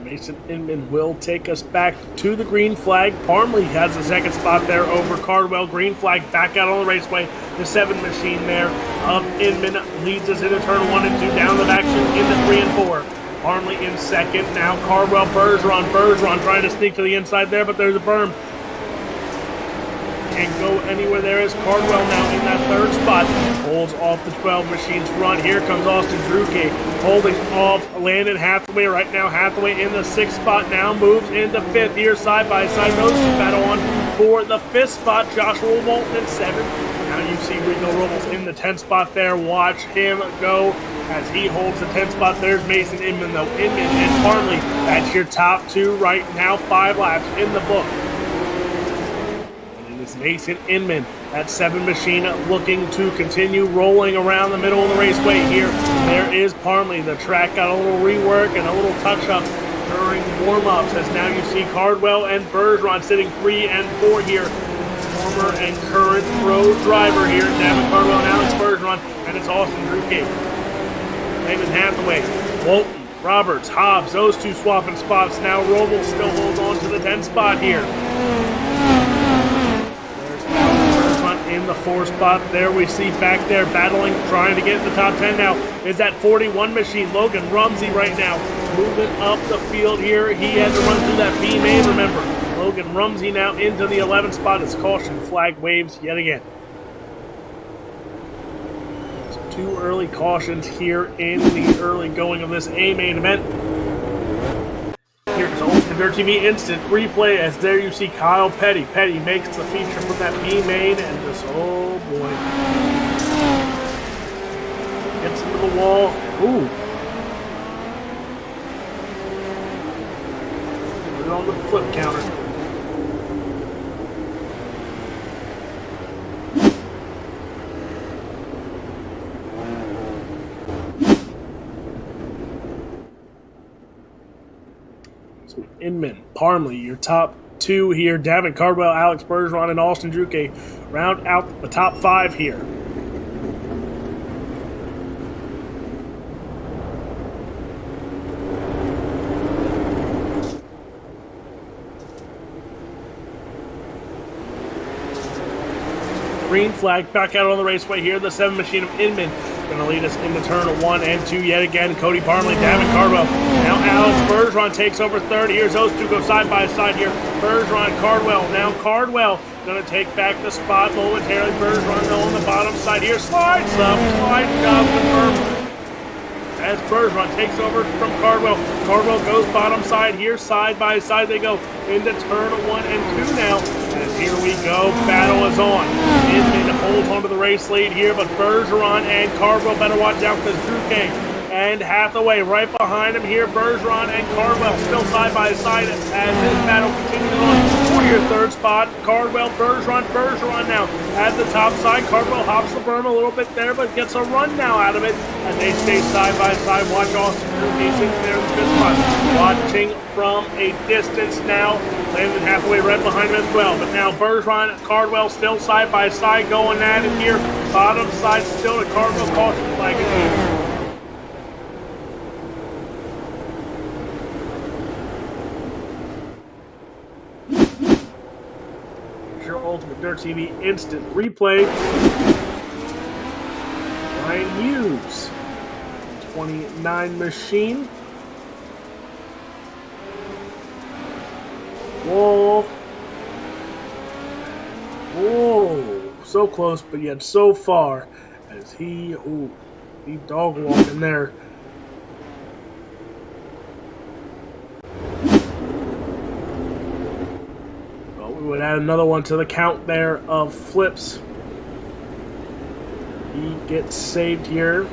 Mason Inman will take us back to the green flag. Parmalee has the 2nd spot there over Cardwell. Green flag back out on the raceway. The 7 machine there of Inman leads us into turn 1 and 2. Down the back chute into 3 and 4. Parmalee in 2nd. Now Cardwell, Bergeron. Bergeron trying to sneak to the inside there, but there's a berm. Can't go anywhere there is Cardwell now in that 3rd spot. Holds off the 12 machine's run. Here comes Austin Drucke holding off Landon Hathaway right now. Hathaway in the 6th spot now moves into 5th here side by side. Those two battle on for the 5th spot. Joshua Walton in 7th. Now you see Rico Robles in the 10th spot there. Watch him go as he holds the 10th spot. There's Mason Inman though. Inman and Parmalee. That's your top 2 right now. 5 laps in the book. Mason Inman, that 7 machine, looking to continue rolling around the middle of the raceway here. There is Parmalee. The track got a little rework and a little touch-up during warm-ups, as now you see Cardwell and Bergeron sitting 3 and 4 here. Former and current road driver here, Davin Cardwell and Alex Bergeron, and it's Austin Drucke. Landon Hathaway, Walton, Roberts, Hobbs, those two swapping spots. Now Robles still holds on to the 10th spot here. In the 4th spot, there we see back there battling, trying to get in the top 10 now, is that 41 machine, Logan Rumsey right now, moving up the field here. He had to run through that B main, remember. Logan Rumsey now into the 11th spot as caution flag waves yet again. So 2 early cautions here in the early going of this A main event. Here's Austin UltimateDirtTV instant replay as there you see Kyle Petty. Petty makes the feature from that B main and just, oh boy. Gets into the wall. Ooh. Put it on the flip counter. Inman, Parmley, your top two here. Davin Cardwell, Alex Bergeron, and Austin Druke round out the top five here. Green flag back out on the raceway here. The 7 machine of Inman going to lead us into turn 1 and 2 yet again. Cody Parmley, Davin Cardwell. Now Alex Bergeron takes over third. Here's those two go side by side here. Bergeron, Cardwell. Now Cardwell going to take back the spot momentarily. Bergeron on the bottom side here. Slides up, slides down, confirmed. As Bergeron takes over from Cardwell. Cardwell goes bottom side here. Side by side they go into turn 1 and 2 now. And here we go. Battle is on. Inman holds onto the race lead here, but Bergeron and Cardwell better watch out because Druke and Hathaway right behind him here. Bergeron and Cardwell still side by side as this battle continues on. For your third spot, Cardwell, Bergeron now at the top side. Cardwell hops the berm a little bit there, but gets a run now out of it as they stay side by side. Watch Austin Druke sitting there in the fifth spot. Watching from a distance now. Landon Hathaway right behind him as well. But now Bergeron, Cardwell still side by side going at it here. Bottom side still to Cardwell. Caution flag in here. Your UltimateDirtTV instant replay. Ryan Hughes, 29 machine. Whoa. Whoa. So close, but yet so far as he dog walking there. Well, we would add another one to the count there of flips. He gets saved here.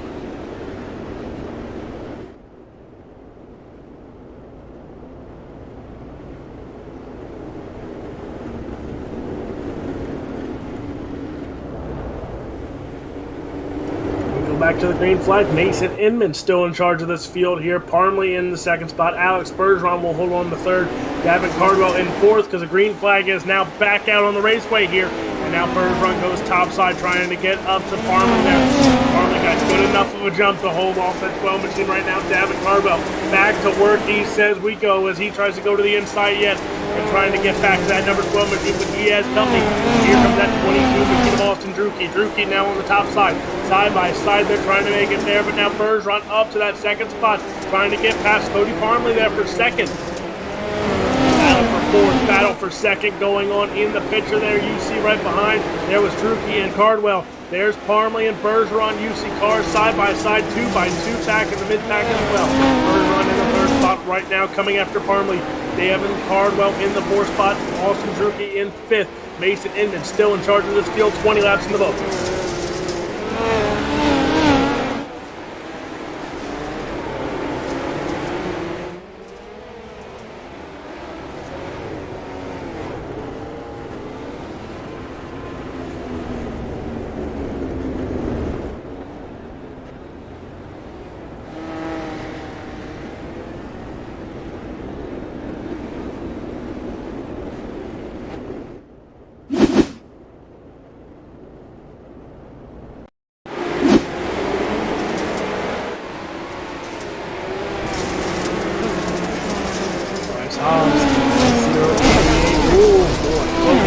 Back to the green flag. Mason Inman still in charge of this field here. Parmley in the second spot. Alex Bergeron will hold on to third. Davin Cardwell in fourth because the green flag is now back out on the raceway here. And now Bergeron goes topside trying to get up to Parmley there. Parmley got good enough of a jump to hold off that 12 machine right now. Davin Cardwell back to work. He says we go as he tries to go to the inside yet. And trying to get back to that number 12 machine, but he has company. Here comes that 22 machine of Austin Druke. Druke now on the top side. Side by side, they're trying to make it there, but now Bergeron up to that second spot, trying to get past Cody Parmley there for second. Battle for fourth, battle for second going on in the picture there. You see right behind, there was Druke and Cardwell. There's Parmley and Bergeron. You see cars side by side, 2 by 2 back in the mid pack as well. Bergeron in the third spot right now, coming after Parmley. Davin Cardwell in the fourth spot. Austin Druke in fifth. Mason Inman still in charge of this field. 20 laps in the boat.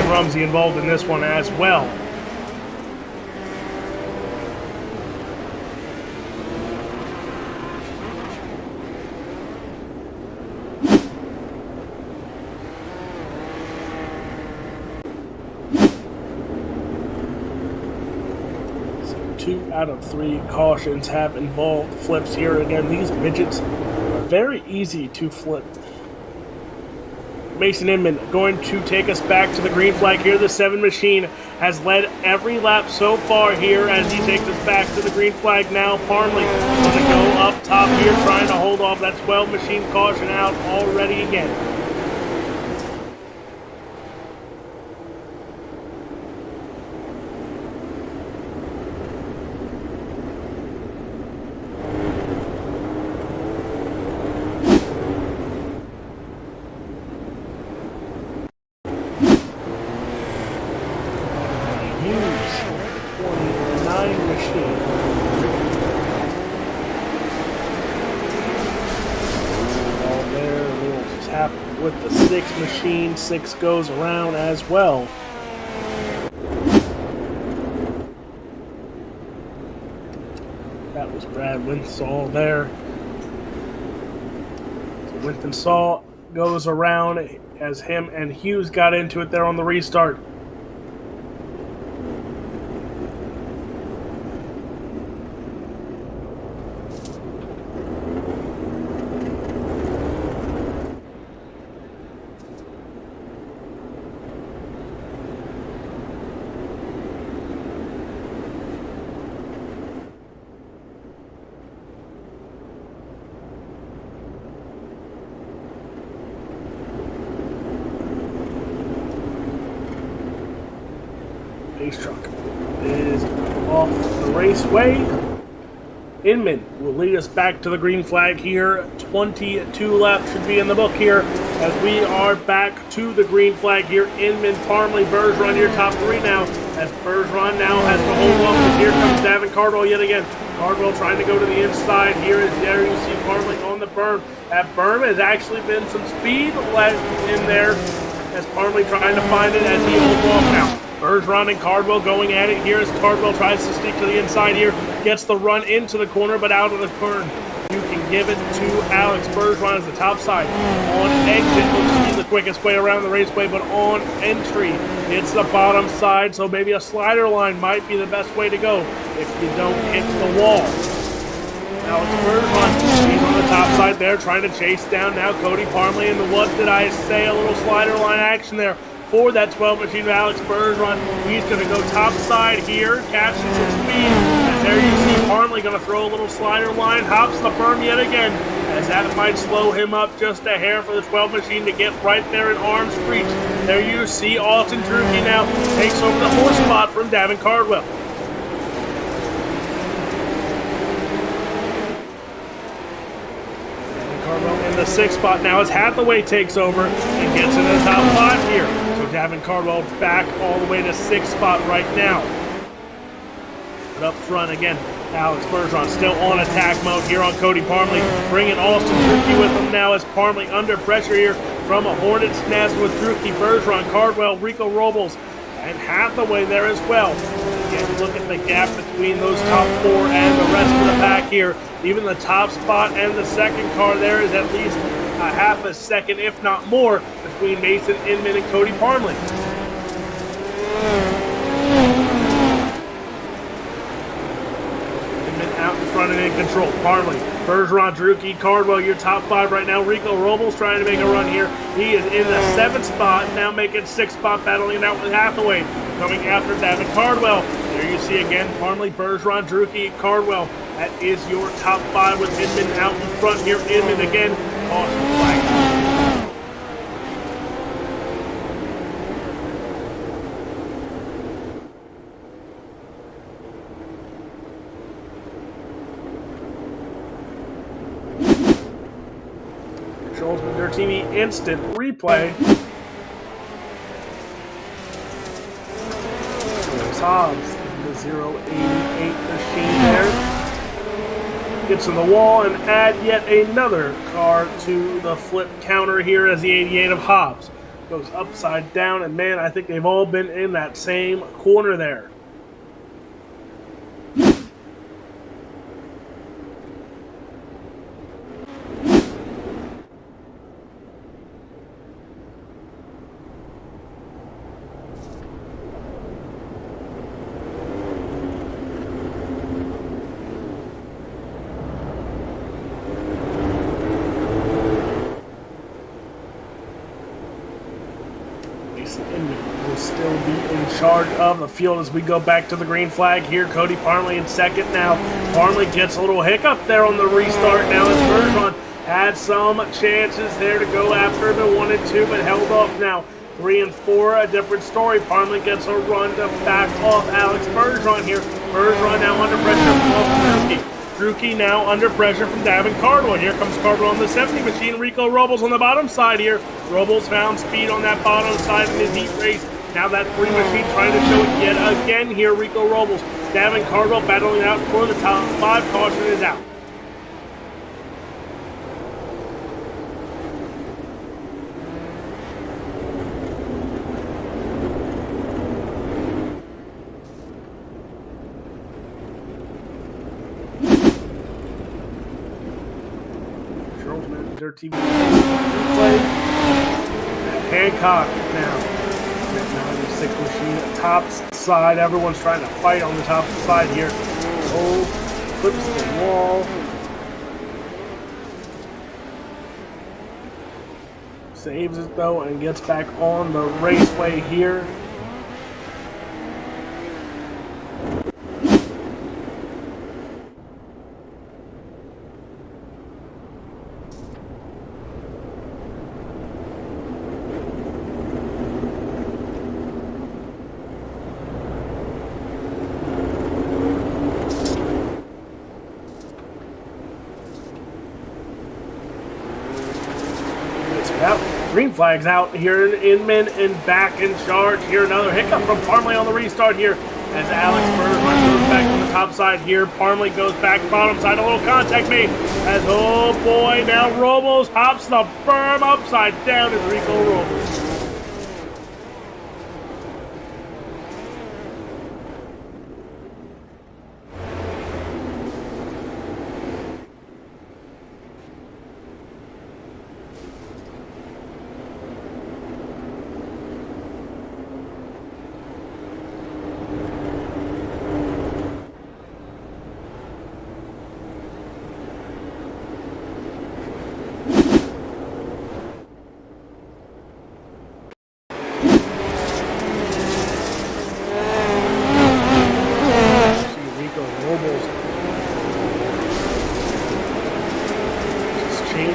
Rumsey involved in this one as well. So 2 out of 3 cautions have involved flips here. Again, these midgets are very easy to flip. Mason Inman going to take us back to the green flag here. The 7 machine has led every lap so far here as he takes us back to the green flag now. Parmley going to go up top here, trying to hold off that 12 machine. Caution out already again. With the 6 machine, 6 goes around as well. That was Brad Winsall there. So Winsall goes around as him and Hughes got into it there on the restart. Pace truck is off the raceway. Inman will lead us back to the green flag here. 22 laps should be in the book here as we are back to the green flag here. Inman, Parmley, Bergeron your top 3 now as Bergeron now has to hold off as here comes Davin Cardwell yet again. Cardwell trying to go to the inside here is there. You see Parmley on the berm. That berm has actually been some speed let in there as Parmley trying to find it as he holds off now. Bergeron and Cardwell going at it here as Cardwell tries to sneak to the inside here. Gets the run into the corner, but out of the turn. You can give it to Alex Bergeron as the top side. On exit looks to be the quickest way around the raceway, but on entry, it's the bottom side, so maybe a slider line might be the best way to go if you don't hit the wall. Alex Bergeron, he's on the top side there, trying to chase down now Cody Parmley in the what did I say, a little slider line action there for that 12 machine of Alex Bergeron. He's going to go top side here, catching some speed. And there you see Parmley going to throw a little slider line, hops the berm yet again, as that might slow him up just a hair for the 12 machine to get right there in arm's reach. There you see Alton Drucke now takes over the 4th spot from Davin Cardwell. In the 6th spot now as Hathaway takes over and gets into the top 5 here. So Davin Cardwell back all the way to 6th spot right now. But up front again, Alex Bergeron still on attack mode here on Cody Parmley, bringing Alton Drucke with him now as Parmley under pressure here from a Hornet's nest with Drucke, Bergeron, Cardwell, Rico Robles, and Hathaway there as well. Again, look at the gap between those top 4 and the rest of the pack here. Even the top spot and the second car there is at least a half a second, if not more, between Mason Inman and Cody Parmley. Inman out in front and in control. Parmley, Bergeron, Drucke, Cardwell, your top 5 right now. Rico Robles trying to make a run here. He is in the 7th spot, now making 6th spot, battling it out with Hathaway. Coming after Davin Cardwell. There you see again, Parmley, Bergeron, Drucke, Cardwell. That is your top 5 with Inman out in front here. Inman again, caution flag. UltimateDirtTV instant replay. Hobbs in the 088 machine there. Gets in the wall and add yet another car to the flip counter here as the 88 of Hobbs goes upside down. And man, I think they've all been in that same corner there. charge of the field as we go back to the green flag here. Cody Parmley in second now. Parmley gets a little hiccup there on the restart. Now as Bergeron had some chances there to go after the 1 and 2, but held off now. 3 and 4, a different story. Parmley gets a run to back off Alex Bergeron here. Bergeron now under pressure from Drucki. Drucki now under pressure from Davin Cardwell. Here comes Cardwell on the 70 machine. Rico Robles on the bottom side here. Robles found speed on that bottom side in his heat race. Now that 3 machine trying to show it yet again here. Rico Robles. Davin Cardwell battling out for the top 5. Caution is out. UltimateDirtTV play. Hancock now. 96 machine, top side. Everyone's trying to fight on the top side here. Oh, clips the wall. Saves it though and gets back on the raceway here. Yep, green flag's out here in Inman and back in charge here. Another hiccup from Parmley on the restart here as Alex Bergeron goes back on the top side here. Parmley goes back bottom side, a little contact made as, oh boy, now Robles hops the berm upside down as Rico Robles.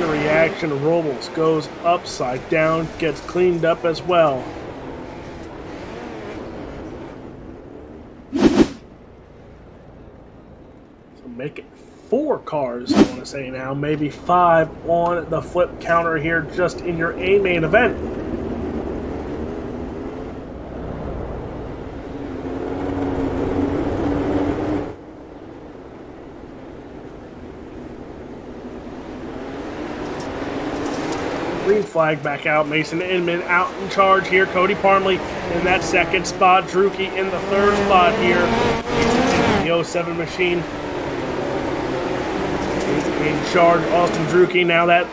Reaction, Robles goes upside down, gets cleaned up as well. So make it 4 cars, I want to say now, maybe 5 on the flip counter here just in your A main event. Green flag back out. Mason Inman out in charge here. Cody Parmley in that second spot. Drucki in the third spot here. Mason in the 07 machine. In charge, Austin Drucki. Now that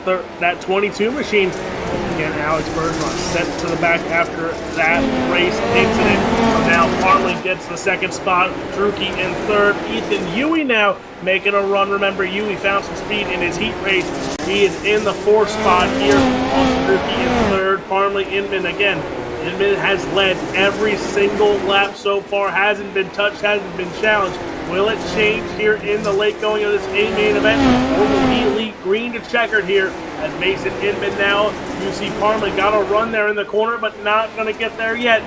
22 machine. Again, Alex Bergeron sent to the back after that race incident. So now Parmley gets the second spot. Drucki in third. Ethan Huey now making a run. Remember, Huey found some speed in his heat race. He is in the 4th spot here. Austin Drucki in third. Parmley, Inman again. Inman has led every single lap so far. Hasn't been touched, hasn't been challenged. Will it change here in the late going of this A main event? Or will he lead green to checkered here as Mason Inman now? You see Parmley got a run there in the corner, but not going to get there yet.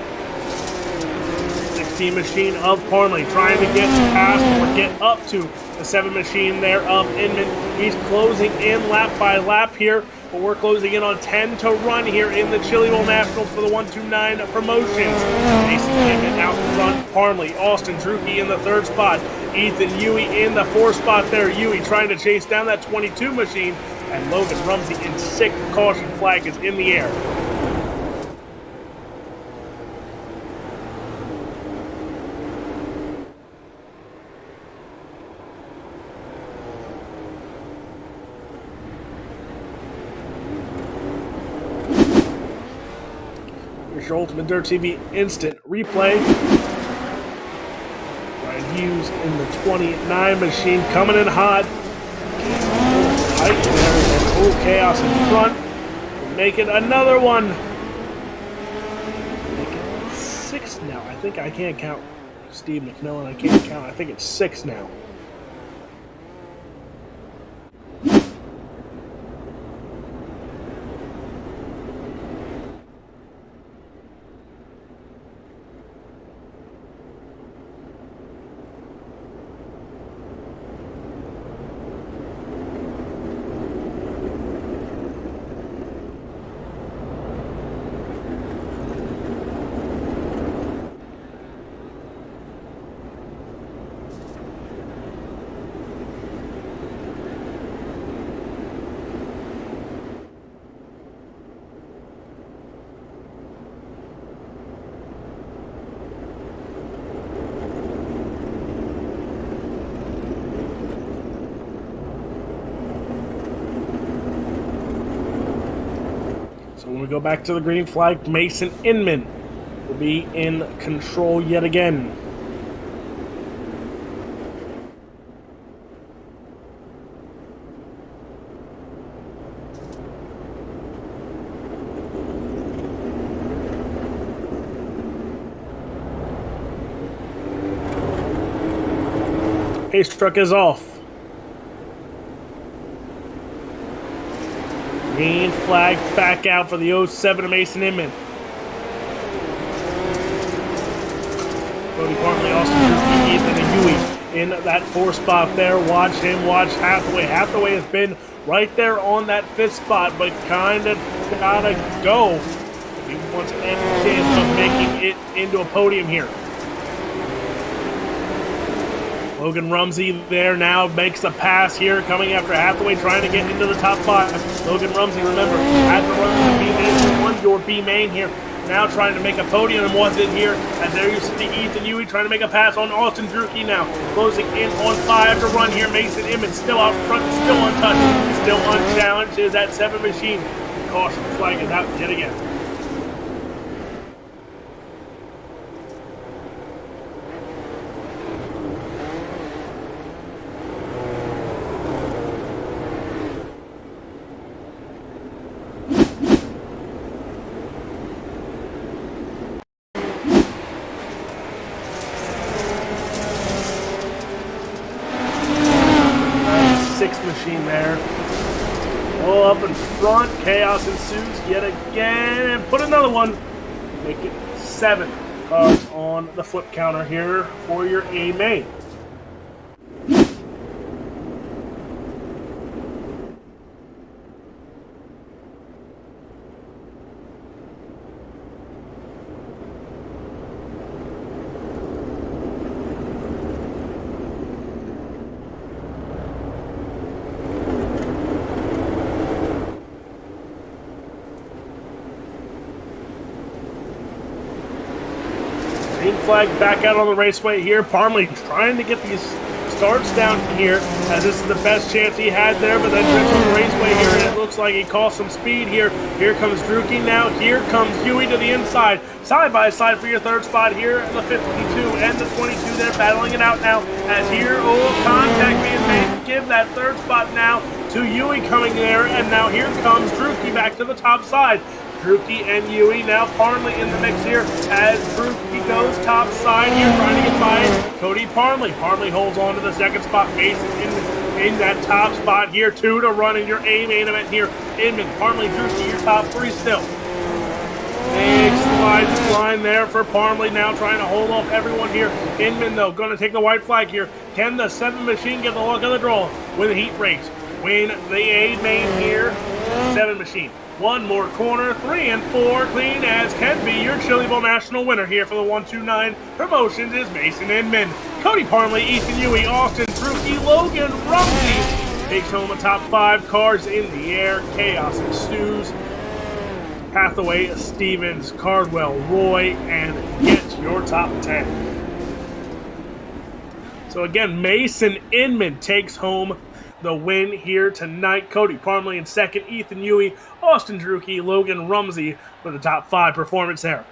16 machine of Parmley trying to get past or get up to the 7 machine there of Inman. He's closing in lap by lap here, but we're closing in on 10 to run here in the Chili Bowl Nationals for the 1-2-9 promotions. Mason Inman out front, Parmley, Austin Drucki in the 3rd spot, Ethan Huey in the 4th spot there. Huey trying to chase down that 22 machine, and Logan Rumsey in 6th. Caution flag is in the air. Your UltimateDirtTV instant replay. Ryan Hughes in the 29 machine coming in hot. Gets a little tight there and oh, chaos in front. We'll make it another one. Make it 6 now, I think I can't count Steve McMillan. I can't count. I think it's 6 now. So when we go back to the green flag, Mason Inman will be in control yet again. Pace truck is off. Green flag back out for the 07 of Mason Inman. Cody Partley, Austin Durkee, Ethan, and Huey in that 4th spot there. Watch him, watch Hathaway. Hathaway has been right there on that 5th spot, but kind of gotta go if he wants any chance of making it into a podium here. Logan Rumsey there now makes a pass here, coming after Hathaway, trying to get into the top 5. Logan Rumsey, remember, had to run to the B main, won your B main here. Now trying to make a podium and wasn't here. And there you see Ethan Huey trying to make a pass on Austin Durkee now. Closing in on 5 to run here. Mason Inman still out front, still untouched, still unchallenged. Is that 7 machine. Caution flag is out yet again. Machine there. Oh, up in front. Chaos ensues yet again. And put another one. Make it 7 cars on the flip counter here for your A main. Green flag back out on the raceway here. Parmley trying to get these starts down here, as this is the best chance he had there, but then drifts on the raceway here, and it looks like he cost some speed here. Here comes Durkee now. Here comes Huey to the inside. Side by side for your 3rd spot here. The 52 and the 22 there battling it out now, as here, contact being made. Give that 3rd spot now to Huey coming there, and now here comes Durkee back to the top side. Durkee and Huey now Parmley in the mix here as Durkee goes top side here trying to get by Cody Parmley. Parmley holds on to the 2nd spot. Mason in that top spot here. 2 to run in your A main event here. Inman, Parmley, Durkee, your top 3 still. Big line there for Parmley now trying to hold off everyone here. Inman though going to take the white flag here. Can the 7 machine get the luck of the draw with a heat race? Win the A main here. 7 machine. 1 more corner, 3 and 4, clean as can be. Your Chili Bowl national winner here for the 129 promotions is Mason Inman. Cody Parmley, Ethan Huey, Austin Durkee, Logan Rumsey takes home the top 5 cars in the air. Chaos ensues. Hathaway, Stevens, Cardwell, Roy, and get your top 10. So again, Mason Inman takes home the win here tonight. Cody Parmley in 2nd, Ethan Huey, Austin Durkee, Logan Rumsey with the top 5 performance there.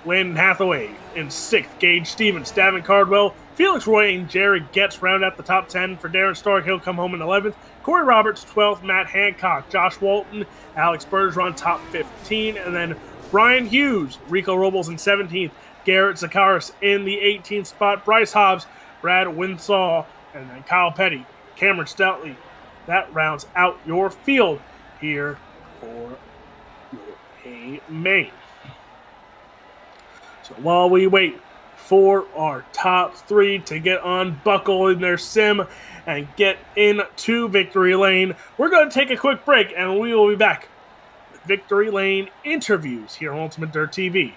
Lynn Hathaway in 6th, Gage Stevens, Davin Cardwell, Felix Roy, and Jared Getz round out the top 10 for Darren Stark. He'll come home in 11th. Corey Roberts, 12th, Matt Hancock, Josh Walton, Alex Bergeron, top 15, and then Brian Hughes, Rico Robles in 17th, Garrett Zakaris in the 18th spot. Bryce Hobbs, Brad Winsaw, and then Kyle Petty, Cameron Stoutley. That rounds out your field here for your A main. So while we wait for our top three to get unbuckled in their sim and get into victory lane, we're going to take a quick break and we will be back with victory lane interviews here on Ultimate Dirt TV.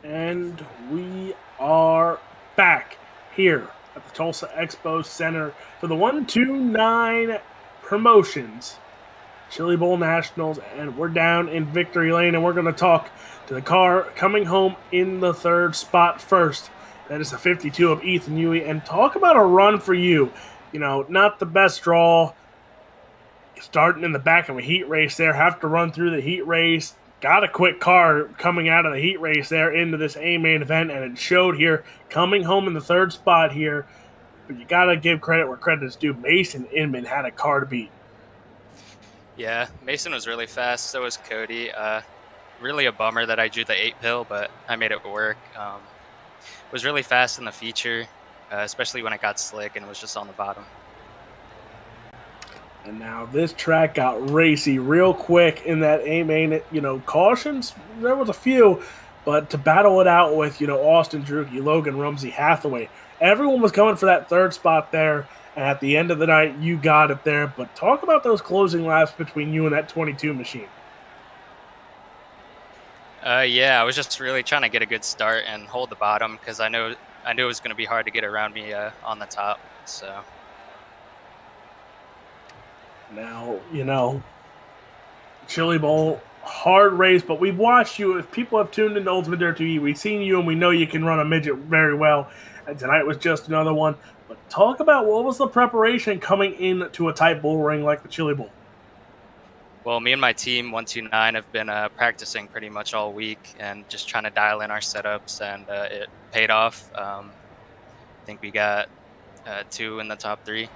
And we are back here at the Tulsa Expo Center for the 1-2-9 promotions, Chili Bowl Nationals, and we're down in victory lane, and we're going to talk to the car coming home in the third spot first. That is the 52 of Ethan Huey, and talk about a run for you. You know, not the best draw, starting in the back of a heat race there, have to run through the heat race. Got a quick car coming out of the heat race there into this A-main event, and it showed here, coming home in the third spot here. But you got to give credit where credit is due. Mason Inman had a car to beat.
Yeah, Mason was really fast. So was Cody. Really a bummer that I drew the 8-pill, but I made it work. Was really fast in the feature, especially when it got slick and was just on the bottom.
And now this track got racy real quick in that A-main. You know, cautions, there was a few, but to battle it out with, you know, Austin Drucke, Logan Rumsey, Hathaway, everyone was coming for that third spot there. And at the end of the night, you got it there. But talk about those closing laps between you and that 22 machine.
Yeah, I was just really trying to get a good start and hold the bottom because I knew it was going to be hard to get around me on the top. So
now, you know, Chili Bowl, hard race, but we've watched you. If people have tuned into Ultimate Dirt TV, we've seen you and we know you can run a midget very well. And tonight was just another one. But talk about what was the preparation coming into a tight bull ring like the Chili Bowl?
Well, me and my team, 1-2-9, have been practicing pretty much all week and just trying to dial in our setups, and it paid off. I think we got 2 in the top 3.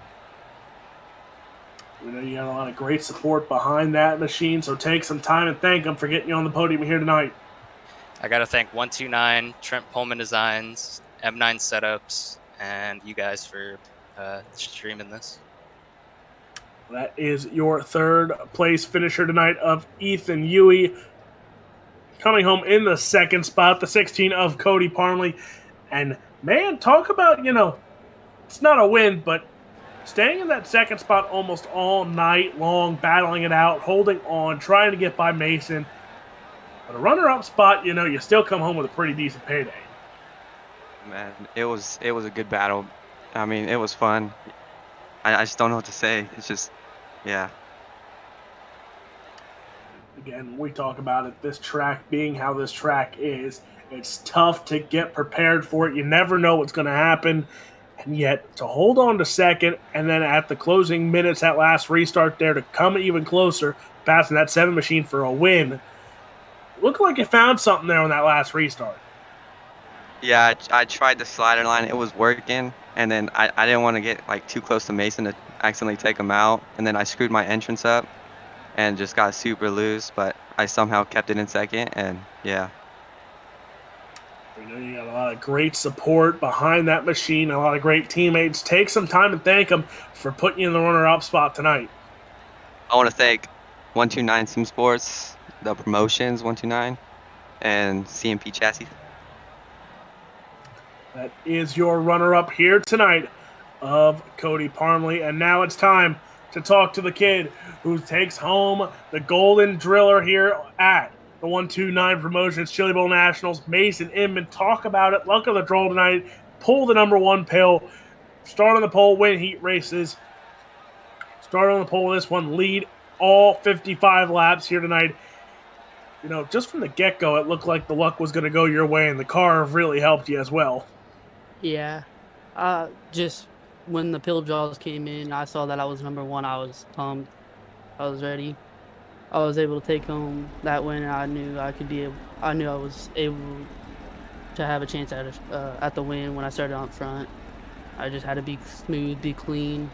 We know you got a lot of great support behind that machine, so take some time and thank them for getting you on the podium here tonight.
I got to thank 1-2-9, Trent Pullman Designs, M9 Setups, and you guys for streaming this.
That is your third place finisher tonight of Ethan Huey. Coming home in the second spot, the 16 of Cody Parmley. And, man, talk about, you know, it's not a win, but staying in that second spot almost all night long, battling it out, holding on, trying to get by Mason. But a runner-up spot, you know, you still come home with a pretty decent payday.
Man, it was a good battle. I mean, it was fun. I just don't know what to say. It's just, yeah.
Again, we talk about it, this track being how this track is. It's tough to get prepared for it. You never know what's going to happen. And yet, to hold on to second, and then at the closing minutes, that last restart there to come even closer, passing that 7 machine for a win. Looked like it found something there on that last restart.
Yeah, I tried the slider line. It was working, and then I didn't want to get like too close to Mason to accidentally take him out, and then I screwed my entrance up and just got super loose, but I somehow kept it in second, and yeah.
We know you got a lot of great support behind that machine, a lot of great teammates. Take some time and thank them for putting you in the runner-up spot tonight.
I want to thank 129 Sim Sports, the promotions 129, and CMP Chassis.
That is your runner-up here tonight of Cody Parmley. And now it's time to talk to the kid who takes home the Golden Driller here at the 129 Promotions Chili Bowl Nationals. Mason Inman, talk about it. Luck of the draw tonight. Pull the number 1 pill. Start on the pole, win heat races. Start on the pole with this one. Lead all 55 laps here tonight. You know, just from the get-go, it looked like the luck was going to go your way, and the car really helped you as well.
Yeah. Just when the pill draws came in, I saw that I was number 1. I was pumped. I was ready. I was able to take home that win, and I knew I was able to have a chance at the win when I started on front. I just had to be smooth, be clean.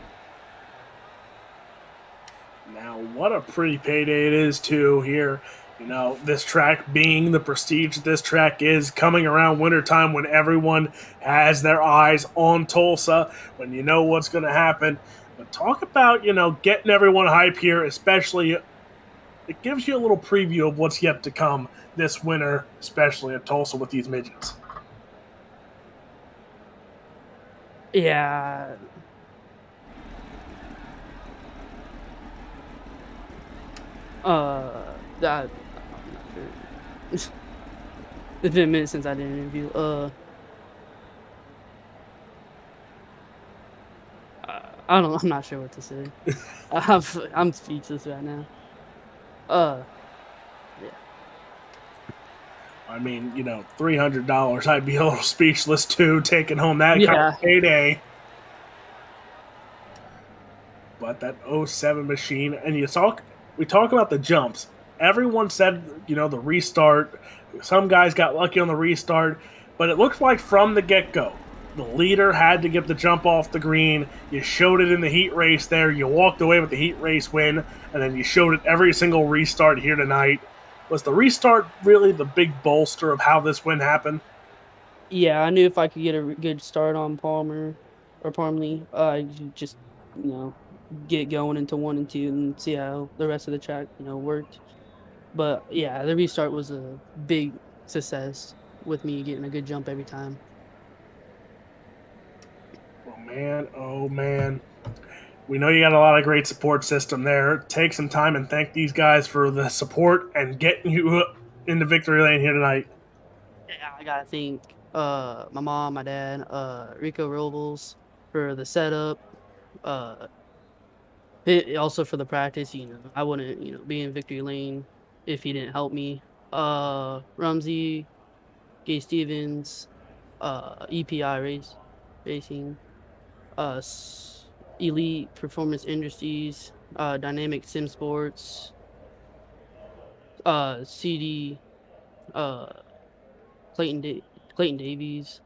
Now, what a pretty payday it is, too, here. You know, this track being the prestige this track is, coming around wintertime when everyone has their eyes on Tulsa, when you know what's going to happen. But talk about, you know, getting everyone hype here, especially. It gives you a little preview of what's yet to come this winter, especially at Tulsa with these midgets.
Yeah. I'm not sure. It's been a minute since I did an interview. I don't know. I'm not sure what to say. I'm speechless right now. Yeah.
I mean, you know, $300, I'd be a little speechless too, taking home that kind of payday. But that 07 machine, and we talk about the jumps. Everyone said, you know, the restart. Some guys got lucky on the restart, but it looked like from the get-go, the leader had to get the jump off the green. You showed it in the heat race there. You walked away with the heat race win, and then you showed it every single restart here tonight. Was the restart really the big bolster of how this win happened?
Yeah, I knew if I could get a good start on Parmley, I just, you know, get going into 1 and 2 and see how the rest of the track, you know, worked. But yeah, the restart was a big success with me getting a good jump every time.
Oh man. We know you got a lot of great support system there. Take some time and thank these guys for the support and getting you into victory lane here tonight.
Yeah, I gotta thank my mom, my dad, Rico Robles for the setup. Also for the practice, you know, I wouldn't, you know, be in victory lane if he didn't help me. Rumsey, Gay Stevens, Racing, Elite Performance Industries, Dynamic Sim Sports, CD, uh, Clayton Davies,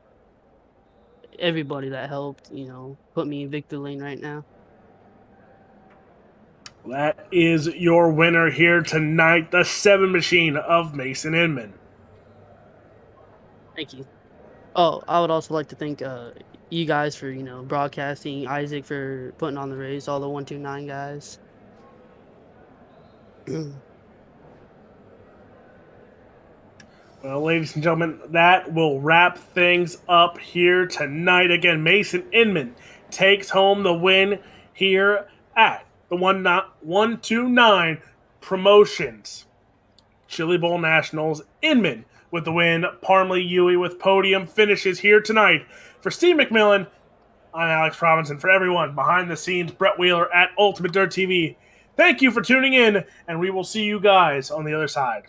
everybody that helped, you know, put me in victory lane right now.
That is your winner here tonight, the 7 machine of Mason Inman.
Thank you. Oh, I would also like to thank you guys for, you know, broadcasting, Isaac for putting on the race, all the 129 guys.
Well, ladies and gentlemen, that will wrap things up here tonight. Again, Mason Inman takes home the win here at the 129 Promotions Chili Bowl Nationals. Inman with the win. Parmley Yui with podium finishes here tonight. For Steve McMillan, I'm Alex Robinson. For everyone behind the scenes, Brett Wheeler at UltimateDirtTV. Thank you for tuning in, and we will see you guys on the other side.